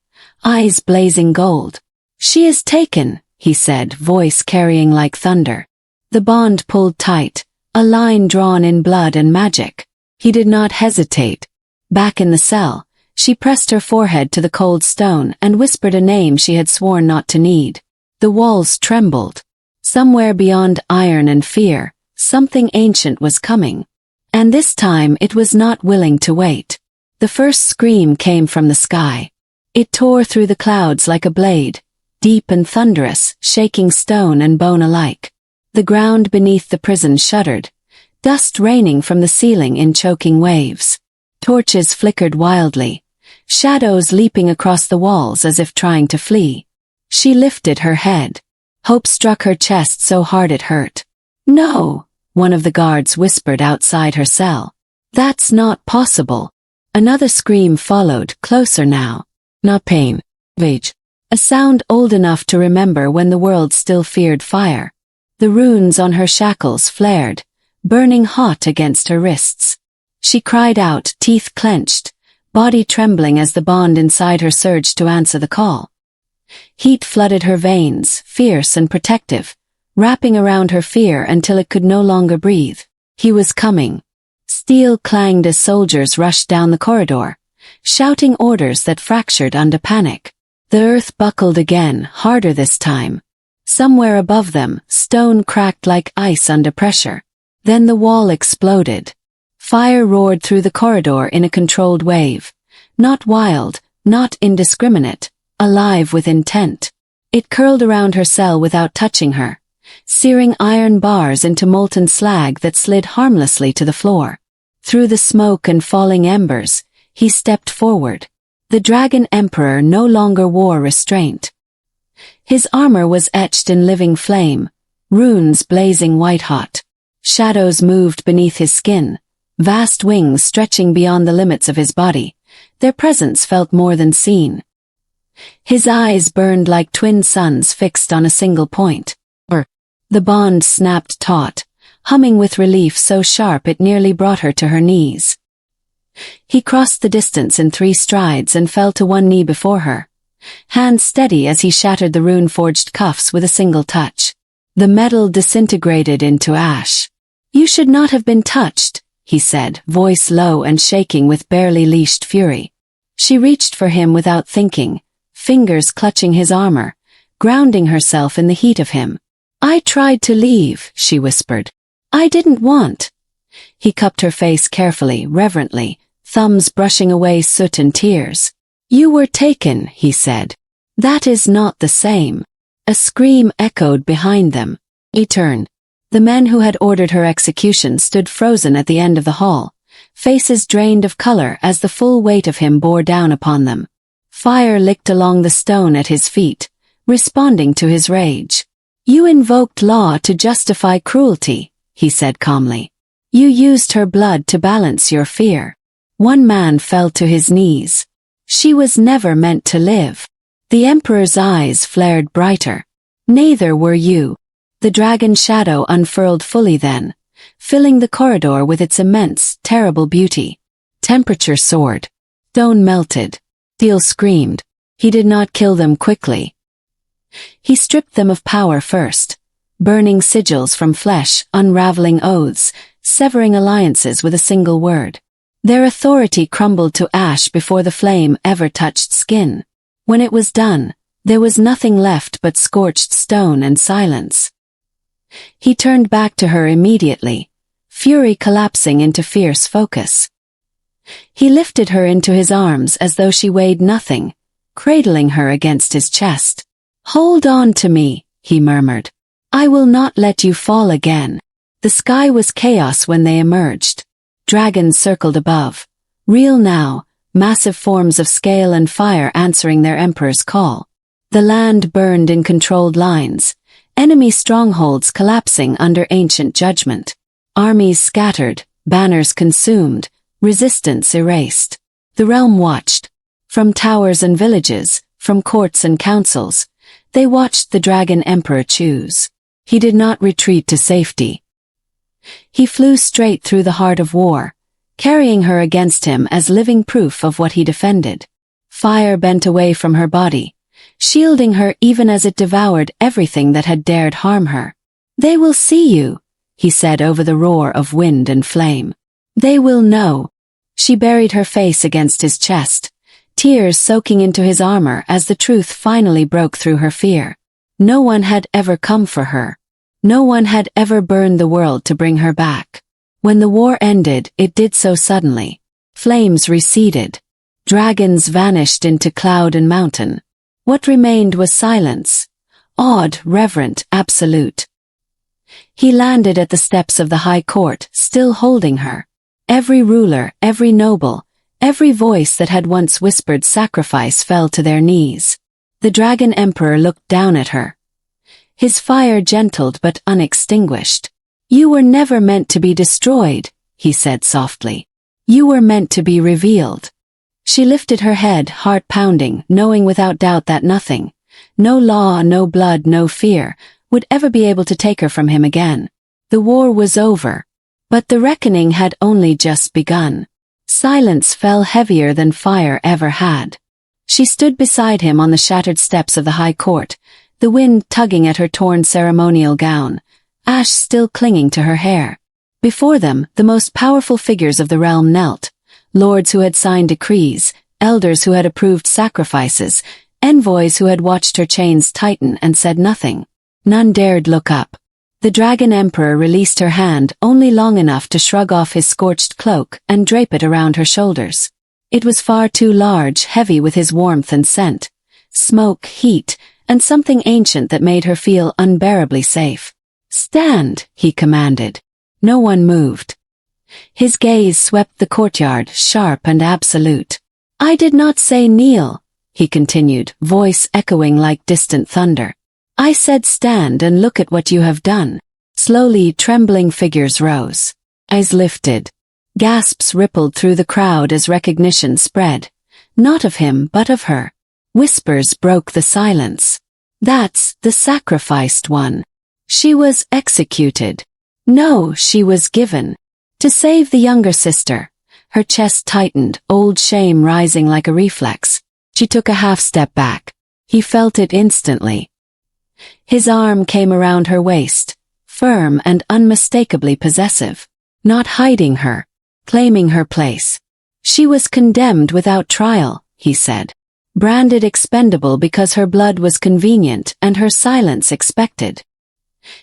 eyes blazing gold. "She is taken," he said, voice carrying like thunder. The bond pulled tight, a line drawn in blood and magic. He did not hesitate. Back in the cell, she pressed her forehead to the cold stone and whispered a name she had sworn not to need. The walls trembled. Somewhere beyond iron and fear, something ancient was coming. And this time it was not willing to wait. The first scream came from the sky. It tore through the clouds like a blade, deep and thunderous, shaking stone and bone alike. The ground beneath the prison shuddered, dust raining from the ceiling in choking waves. Torches flickered wildly, shadows leaping across the walls as if trying to flee. She lifted her head. Hope struck her chest so hard it hurt. "No," one of the guards whispered outside her cell. "That's not possible." Another scream followed, closer now. "Not pain. Rage." A sound old enough to remember when the world still feared fire. The runes on her shackles flared, burning hot against her wrists. She cried out, teeth clenched, body trembling as the bond inside her surged to answer the call. Heat flooded her veins, fierce and protective, wrapping around her fear until it could no longer breathe. He was coming. Steel clanged as soldiers rushed down the corridor, shouting orders that fractured under panic. The earth buckled again, harder this time. Somewhere above them, stone cracked like ice under pressure. Then the wall exploded. Fire roared through the corridor in a controlled wave. Not wild, not indiscriminate, alive with intent. It curled around her cell without touching her, searing iron bars into molten slag that slid harmlessly to the floor. Through the smoke and falling embers, he stepped forward. The Dragon Emperor no longer wore restraint. His armor was etched in living flame, runes blazing white-hot. Shadows moved beneath his skin, vast wings stretching beyond the limits of his body. Their presence felt more than seen. His eyes burned like twin suns fixed on a single point. The bond snapped taut, humming with relief so sharp it nearly brought her to her knees. He crossed the distance in 3 strides and fell to one knee before her, hands steady as he shattered the rune-forged cuffs with a single touch. The metal disintegrated into ash. "You should not have been touched," he said, voice low and shaking with barely leashed fury. She reached for him without thinking, fingers clutching his armor, grounding herself in the heat of him. "I tried to leave," she whispered. "I didn't want." He cupped her face carefully, reverently, thumbs brushing away soot and tears. "You were taken," he said. "That is not the same." A scream echoed behind them. He turned. The men who had ordered her execution stood frozen at the end of the hall, faces drained of color as the full weight of him bore down upon them. Fire licked along the stone at his feet, responding to his rage. "You invoked law to justify cruelty," he said calmly. "You used her blood to balance your fear." One man fell to his knees. "She was never meant to live." The Emperor's eyes flared brighter. "Neither were you." The dragon shadow unfurled fully then, filling the corridor with its immense, terrible beauty. Temperature soared. Stone melted. Steel screamed. He did not kill them quickly. He stripped them of power first, burning sigils from flesh, unraveling oaths, severing alliances with a single word. Their authority crumbled to ash before the flame ever touched skin. When it was done, there was nothing left but scorched stone and silence. He turned back to her immediately, fury collapsing into fierce focus. He lifted her into his arms as though she weighed nothing, cradling her against his chest. "Hold on to me," he murmured. "I will not let you fall again." The sky was chaos when they emerged. Dragons circled above, real now, massive forms of scale and fire answering their emperor's call. The land burned in controlled lines, enemy strongholds collapsing under ancient judgment. Armies scattered, banners consumed, resistance erased. The realm watched. From towers and villages, from courts and councils, they watched the Dragon Emperor choose. He did not retreat to safety. He flew straight through the heart of war, carrying her against him as living proof of what he defended. Fire bent away from her body, shielding her even as it devoured everything that had dared harm her. "They will see you," he said over the roar of wind and flame. "They will know." She buried her face against his chest, tears soaking into his armor as the truth finally broke through her fear. No one had ever come for her. No one had ever burned the world to bring her back. When the war ended, it did so suddenly. Flames receded. Dragons vanished into cloud and mountain. What remained was silence. Awed, reverent, absolute. He landed at the steps of the high court, still holding her. Every ruler, every noble, every voice that had once whispered sacrifice fell to their knees. The dragon emperor looked down at her. His fire gentled but unextinguished. "You were never meant to be destroyed," he said softly. "You were meant to be revealed." She lifted her head, heart pounding, knowing without doubt that nothing, no law, no blood, no fear, would ever be able to take her from him again. The war was over. But the reckoning had only just begun. Silence fell heavier than fire ever had. She stood beside him on the shattered steps of the high court, the wind tugging at her torn ceremonial gown, ash still clinging to her hair. Before them, the most powerful figures of the realm knelt, lords who had signed decrees, elders who had approved sacrifices, envoys who had watched her chains tighten and said nothing. None dared look up. The dragon emperor released her hand only long enough to shrug off his scorched cloak and drape it around her shoulders. It was far too large, heavy with his warmth and scent, smoke, heat, and something ancient that made her feel unbearably safe. "Stand," he commanded. No one moved. His gaze swept the courtyard, sharp and absolute. "I did not say kneel," he continued, voice echoing like distant thunder. "I said stand and look at what you have done." Slowly, trembling figures rose. Eyes lifted. Gasps rippled through the crowd as recognition spread. Not of him, but of her. Whispers broke the silence. "That's the sacrificed one. She was executed." No, she was given. To save the younger sister. Her chest tightened, old shame rising like a reflex. She took a half step back. He felt it instantly. His arm came around her waist, firm and unmistakably possessive. Not hiding her, claiming her place. She was condemned without trial, he said. Branded expendable because her blood was convenient and her silence expected.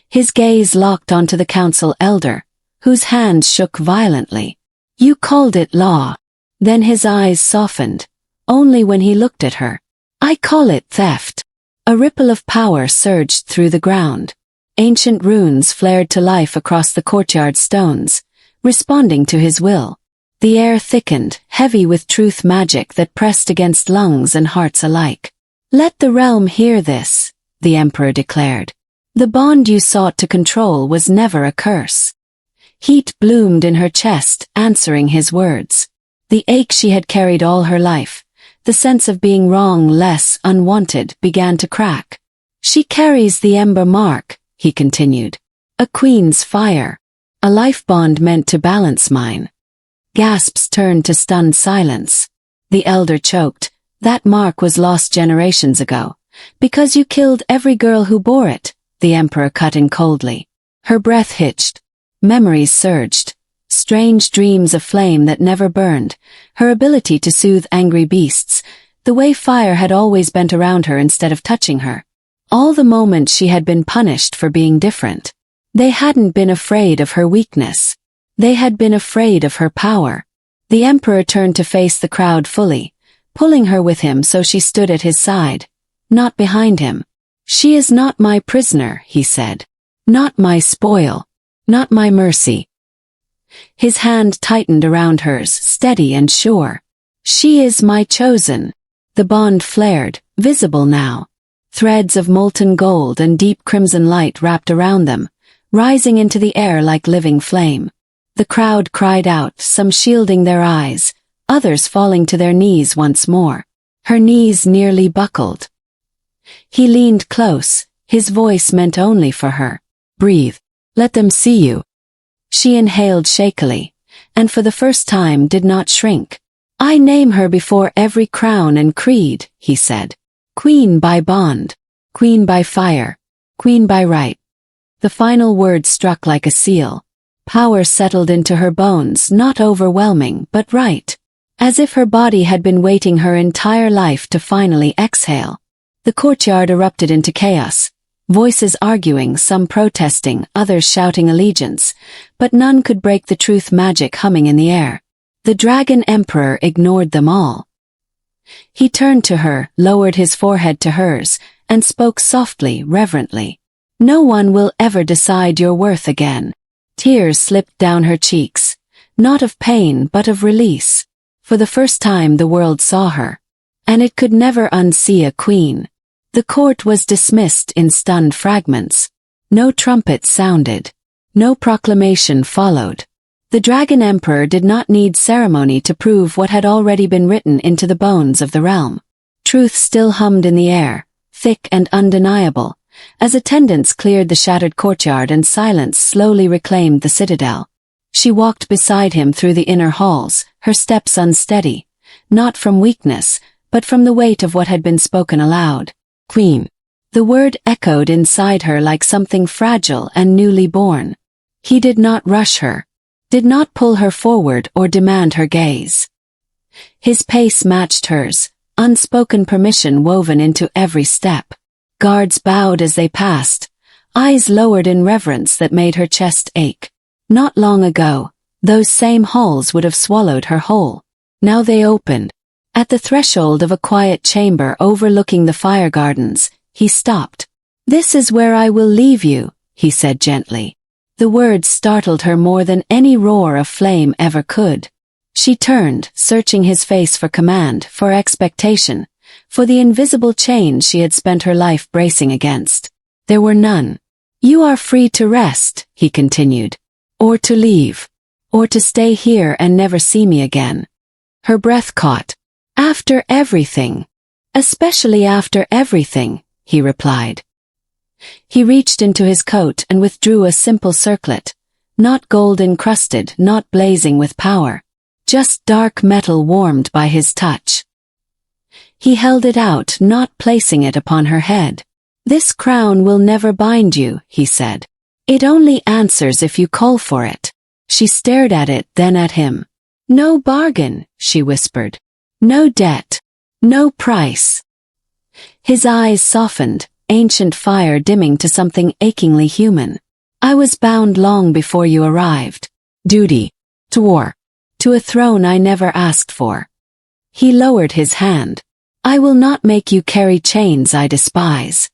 His gaze locked onto the council elder, whose hands shook violently. "You called it law." Then his eyes softened, only when he looked at her. "I call it theft." A ripple of power surged through the ground. Ancient runes flared to life across the courtyard stones, responding to his will. The air thickened, heavy with truth magic that pressed against lungs and hearts alike. "Let the realm hear this," the emperor declared. "The bond you sought to control was never a curse." Heat bloomed in her chest, answering his words. The ache she had carried all her life, the sense of being wrong, less, unwanted, began to crack. "She carries the ember mark," he continued. "A queen's fire. A life bond meant to balance mine." Gasps turned to stunned silence. The elder choked. "That mark was lost generations ago. Because you killed every girl who bore it," the emperor cut in coldly. Her breath hitched. Memories surged. Strange dreams of flame that never burned, her ability to soothe angry beasts, the way fire had always bent around her instead of touching her. All the moments she had been punished for being different. They hadn't been afraid of her weakness. They had been afraid of her power. The emperor turned to face the crowd fully, pulling her with him so she stood at his side, not behind him. "She is not my prisoner," he said. "Not my spoil. Not my mercy." His hand tightened around hers, steady and sure. "She is my chosen." The bond flared, visible now. Threads of molten gold and deep crimson light wrapped around them, rising into the air like living flame. The crowd cried out, some shielding their eyes, others falling to their knees once more. Her knees nearly buckled. He leaned close, his voice meant only for her. "Breathe. Let them see you." She inhaled shakily, and for the first time did not shrink. "I name her before every crown and creed," he said. "Queen by bond. Queen by fire. Queen by right." The final word struck like a seal. Power settled into her bones, not overwhelming, but right. As if her body had been waiting her entire life to finally exhale. The courtyard erupted into chaos. Voices arguing, some protesting, others shouting allegiance, but none could break the truth magic humming in the air. The Dragon Emperor ignored them all. He turned to her, lowered his forehead to hers, and spoke softly, reverently. No one will ever decide your worth again. Tears slipped down her cheeks, not of pain but of release. For the first time the world saw her. And it could never unsee a queen. The court was dismissed in stunned fragments. No trumpet sounded. No proclamation followed. The Dragon Emperor did not need ceremony to prove what had already been written into the bones of the realm. Truth still hummed in the air, thick and undeniable, as attendants cleared the shattered courtyard and silence slowly reclaimed the citadel. She walked beside him through the inner halls, her steps unsteady, not from weakness, but from the weight of what had been spoken aloud. Queen. The word echoed inside her like something fragile and newly born. He did not rush her, did not pull her forward or demand her gaze. His pace matched hers, unspoken permission woven into every step. Guards bowed as they passed, eyes lowered in reverence that made her chest ache. Not long ago, those same halls would have swallowed her whole. Now they opened. At the threshold of a quiet chamber overlooking the fire gardens, he stopped. "This is where I will leave you," he said gently. The words startled her more than any roar of flame ever could. She turned, searching his face for command, for expectation, for the invisible chains she had spent her life bracing against. There were none. "You are free to rest," he continued, "or to leave, or to stay here and never see me again." Her breath caught. "After everything. Especially after everything," he replied. He reached into his coat and withdrew a simple circlet, not gold-encrusted, not blazing with power, just dark metal warmed by his touch. He held it out, not placing it upon her head. "This crown will never bind you," he said. "It only answers if you call for it." She stared at it, then at him. "No bargain," she whispered. "No debt. No price." His eyes softened, ancient fire dimming to something achingly human. "I was bound long before you arrived. Duty. To war. To a throne I never asked for." He lowered his hand. "I will not make you carry chains I despise."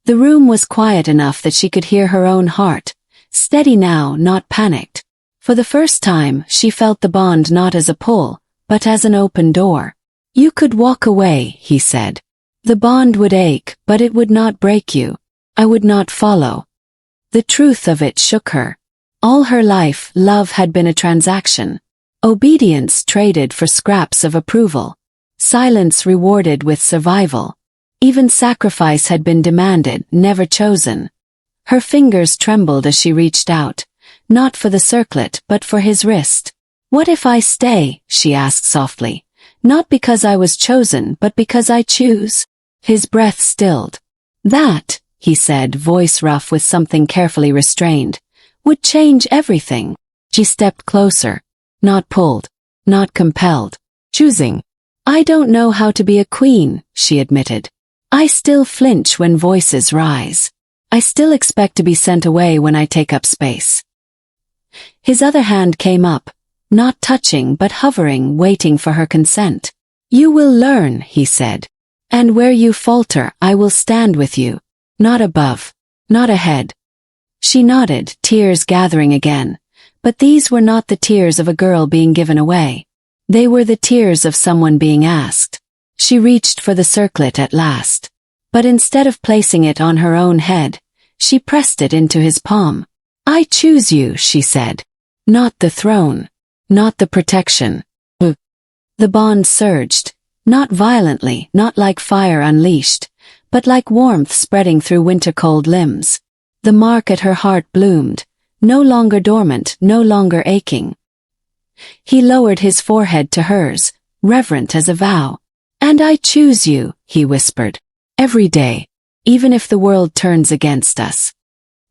The room was quiet enough that she could hear her own heart, steady now, not panicked. For the first time, she felt the bond not as a pull, but as an open door. "You could walk away," he said. "The bond would ache, but it would not break you. I would not follow." The truth of it shook her. All her life, love had been a transaction. Obedience traded for scraps of approval. Silence rewarded with survival. Even sacrifice had been demanded, never chosen. Her fingers trembled as she reached out, not for the circlet but for his wrist. "What if I stay?" she asked softly. "Not because I was chosen, but because I choose." His breath stilled. "That," he said, voice rough with something carefully restrained, "would change everything." She stepped closer. Not pulled. Not compelled. Choosing. "I don't know how to be a queen," she admitted. "I still flinch when voices rise. I still expect to be sent away when I take up space." His other hand came up, not touching but hovering, waiting for her consent. "You will learn," he said. "And where you falter, I will stand with you. Not above. Not ahead." She nodded, tears gathering again. But these were not the tears of a girl being given away. They were the tears of someone being asked. She reached for the circlet at last. But instead of placing it on her own head, she pressed it into his palm. "I choose you," she said. "Not the throne. Not the protection." The bond surged, not violently, not like fire unleashed, but like warmth spreading through winter-cold limbs. The mark at her heart bloomed, no longer dormant, no longer aching. He lowered his forehead to hers, reverent as a vow. "And I choose you," he whispered. "Every day, even if the world turns against us."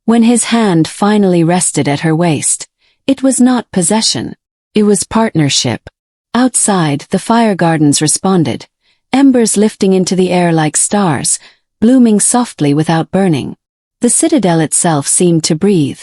When his hand finally rested at her waist, It was not possession. It was partnership. Outside, the fire gardens responded, embers lifting into the air like stars, blooming softly without burning. The citadel itself seemed to breathe,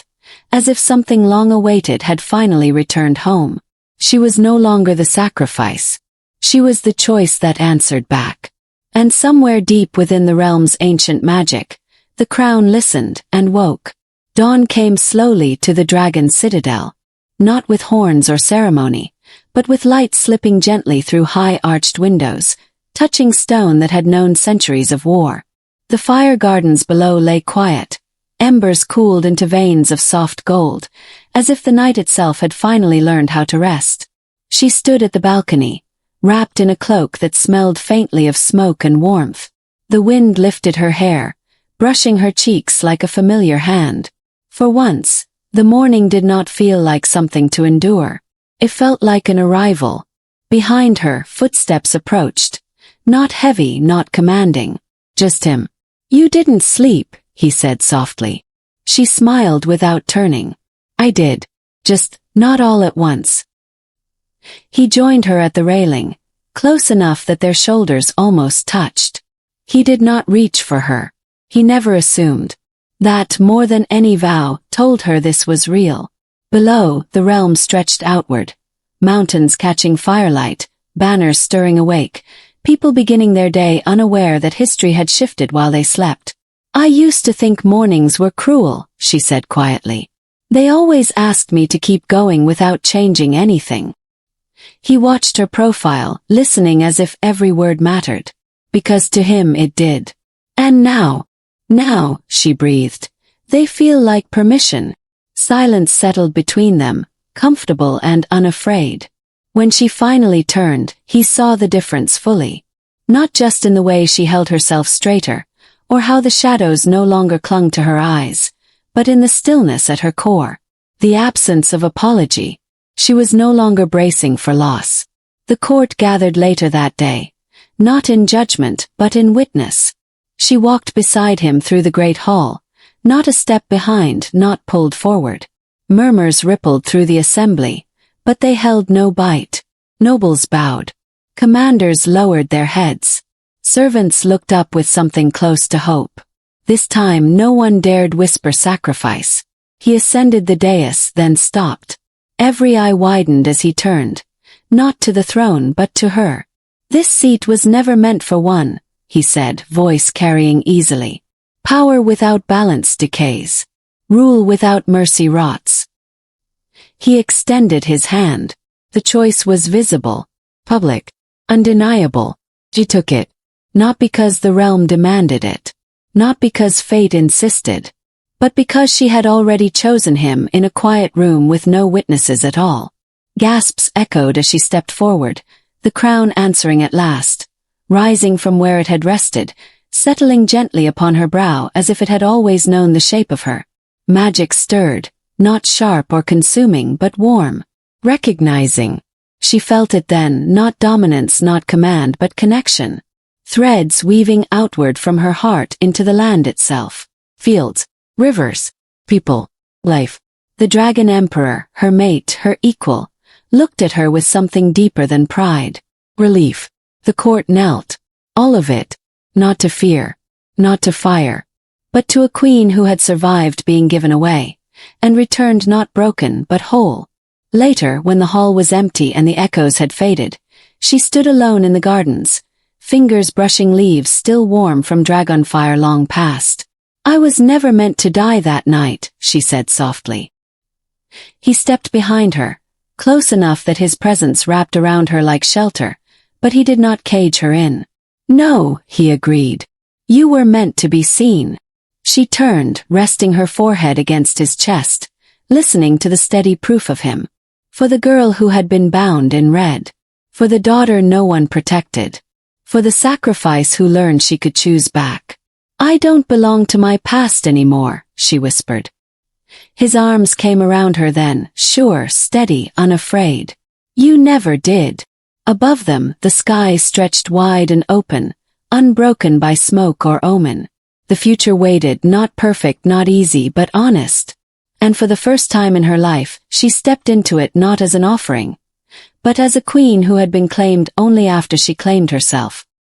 as if something long awaited had finally returned home. She was no longer the sacrifice. She was the choice that answered back. And somewhere deep within the realm's ancient magic, the crown listened and woke. Dawn came slowly to the dragon's citadel, not with horns or ceremony, but with light slipping gently through high-arched windows, touching stone that had known centuries of war. The fire gardens below lay quiet, embers cooled into veins of soft gold, as if the night itself had finally learned how to rest. She stood at the balcony, wrapped in a cloak that smelled faintly of smoke and warmth. The wind lifted her hair, brushing her cheeks like a familiar hand. For once, the morning did not feel like something to endure. It felt like an arrival. Behind her, footsteps approached. Not heavy, not commanding. Just him. "You didn't sleep," he said softly. She smiled without turning. "I did. Just, not all at once." He joined her at the railing, close enough that their shoulders almost touched. He did not reach for her. He never assumed. That, more than any vow, told her this was real. Below, the realm stretched outward. Mountains catching firelight, banners stirring awake, people beginning their day unaware that history had shifted while they slept. "I used to think mornings were cruel," she said quietly. "They always asked me to keep going without changing anything." He watched her profile, listening as if every word mattered. Because to him it did. "And now, she breathed. "They feel like permission." Silence settled between them, comfortable and unafraid. When she finally turned, he saw the difference fully. Not just in the way she held herself straighter, or how the shadows no longer clung to her eyes, but in the stillness at her core. The absence of apology. She was no longer bracing for loss. The court gathered later that day, not in judgment but in witness. She walked beside him through the great hall, not a step behind, not pulled forward. Murmurs rippled through the assembly, but they held no bite. Nobles bowed. Commanders lowered their heads. Servants looked up with something close to hope. This time no one dared whisper sacrifice. He ascended the dais, then stopped. Every eye widened as he turned, not to the throne but to her. "This seat was never meant for one," he said, voice carrying easily. "Power without balance decays. Rule without mercy rots." He extended his hand. The choice was visible, public, undeniable. She took it. Not because the realm demanded it. Not because fate insisted. But because she had already chosen him in a quiet room with no witnesses at all. Gasps echoed as she stepped forward, the crown answering at last, rising from where it had rested, settling gently upon her brow as if it had always known the shape of her. Magic stirred, not sharp or consuming but warm, recognizing. She felt it then, not dominance, not command but connection. Threads weaving outward from her heart into the land itself. Fields, rivers, people, life. The Dragon Emperor, her mate, her equal, looked at her with something deeper than pride. Relief. The court knelt. All of it. Not to fear. Not to fire. But to a queen who had survived being given away, and returned not broken but whole. Later, when the hall was empty and the echoes had faded, she stood alone in the gardens, fingers brushing leaves still warm from dragonfire long past. "I was never meant to die that night," she said softly. He stepped behind her, close enough that his presence wrapped around her like shelter, but he did not cage her in. "No," he agreed. "You were meant to be seen." She turned, resting her forehead against his chest, listening to the steady proof of him. For the girl who had been bound in red. For the daughter no one protected. For the sacrifice who learned she could choose back. "I don't belong to my past anymore," she whispered. His arms came around her then, sure, steady, unafraid. "You never did." Above them, the sky stretched wide and open, unbroken by smoke or omen. The future waited, not perfect, not easy, but honest. and for the first time in her life, she stepped into it not as an offering, but as a queen who had been claimed only after she claimed herself.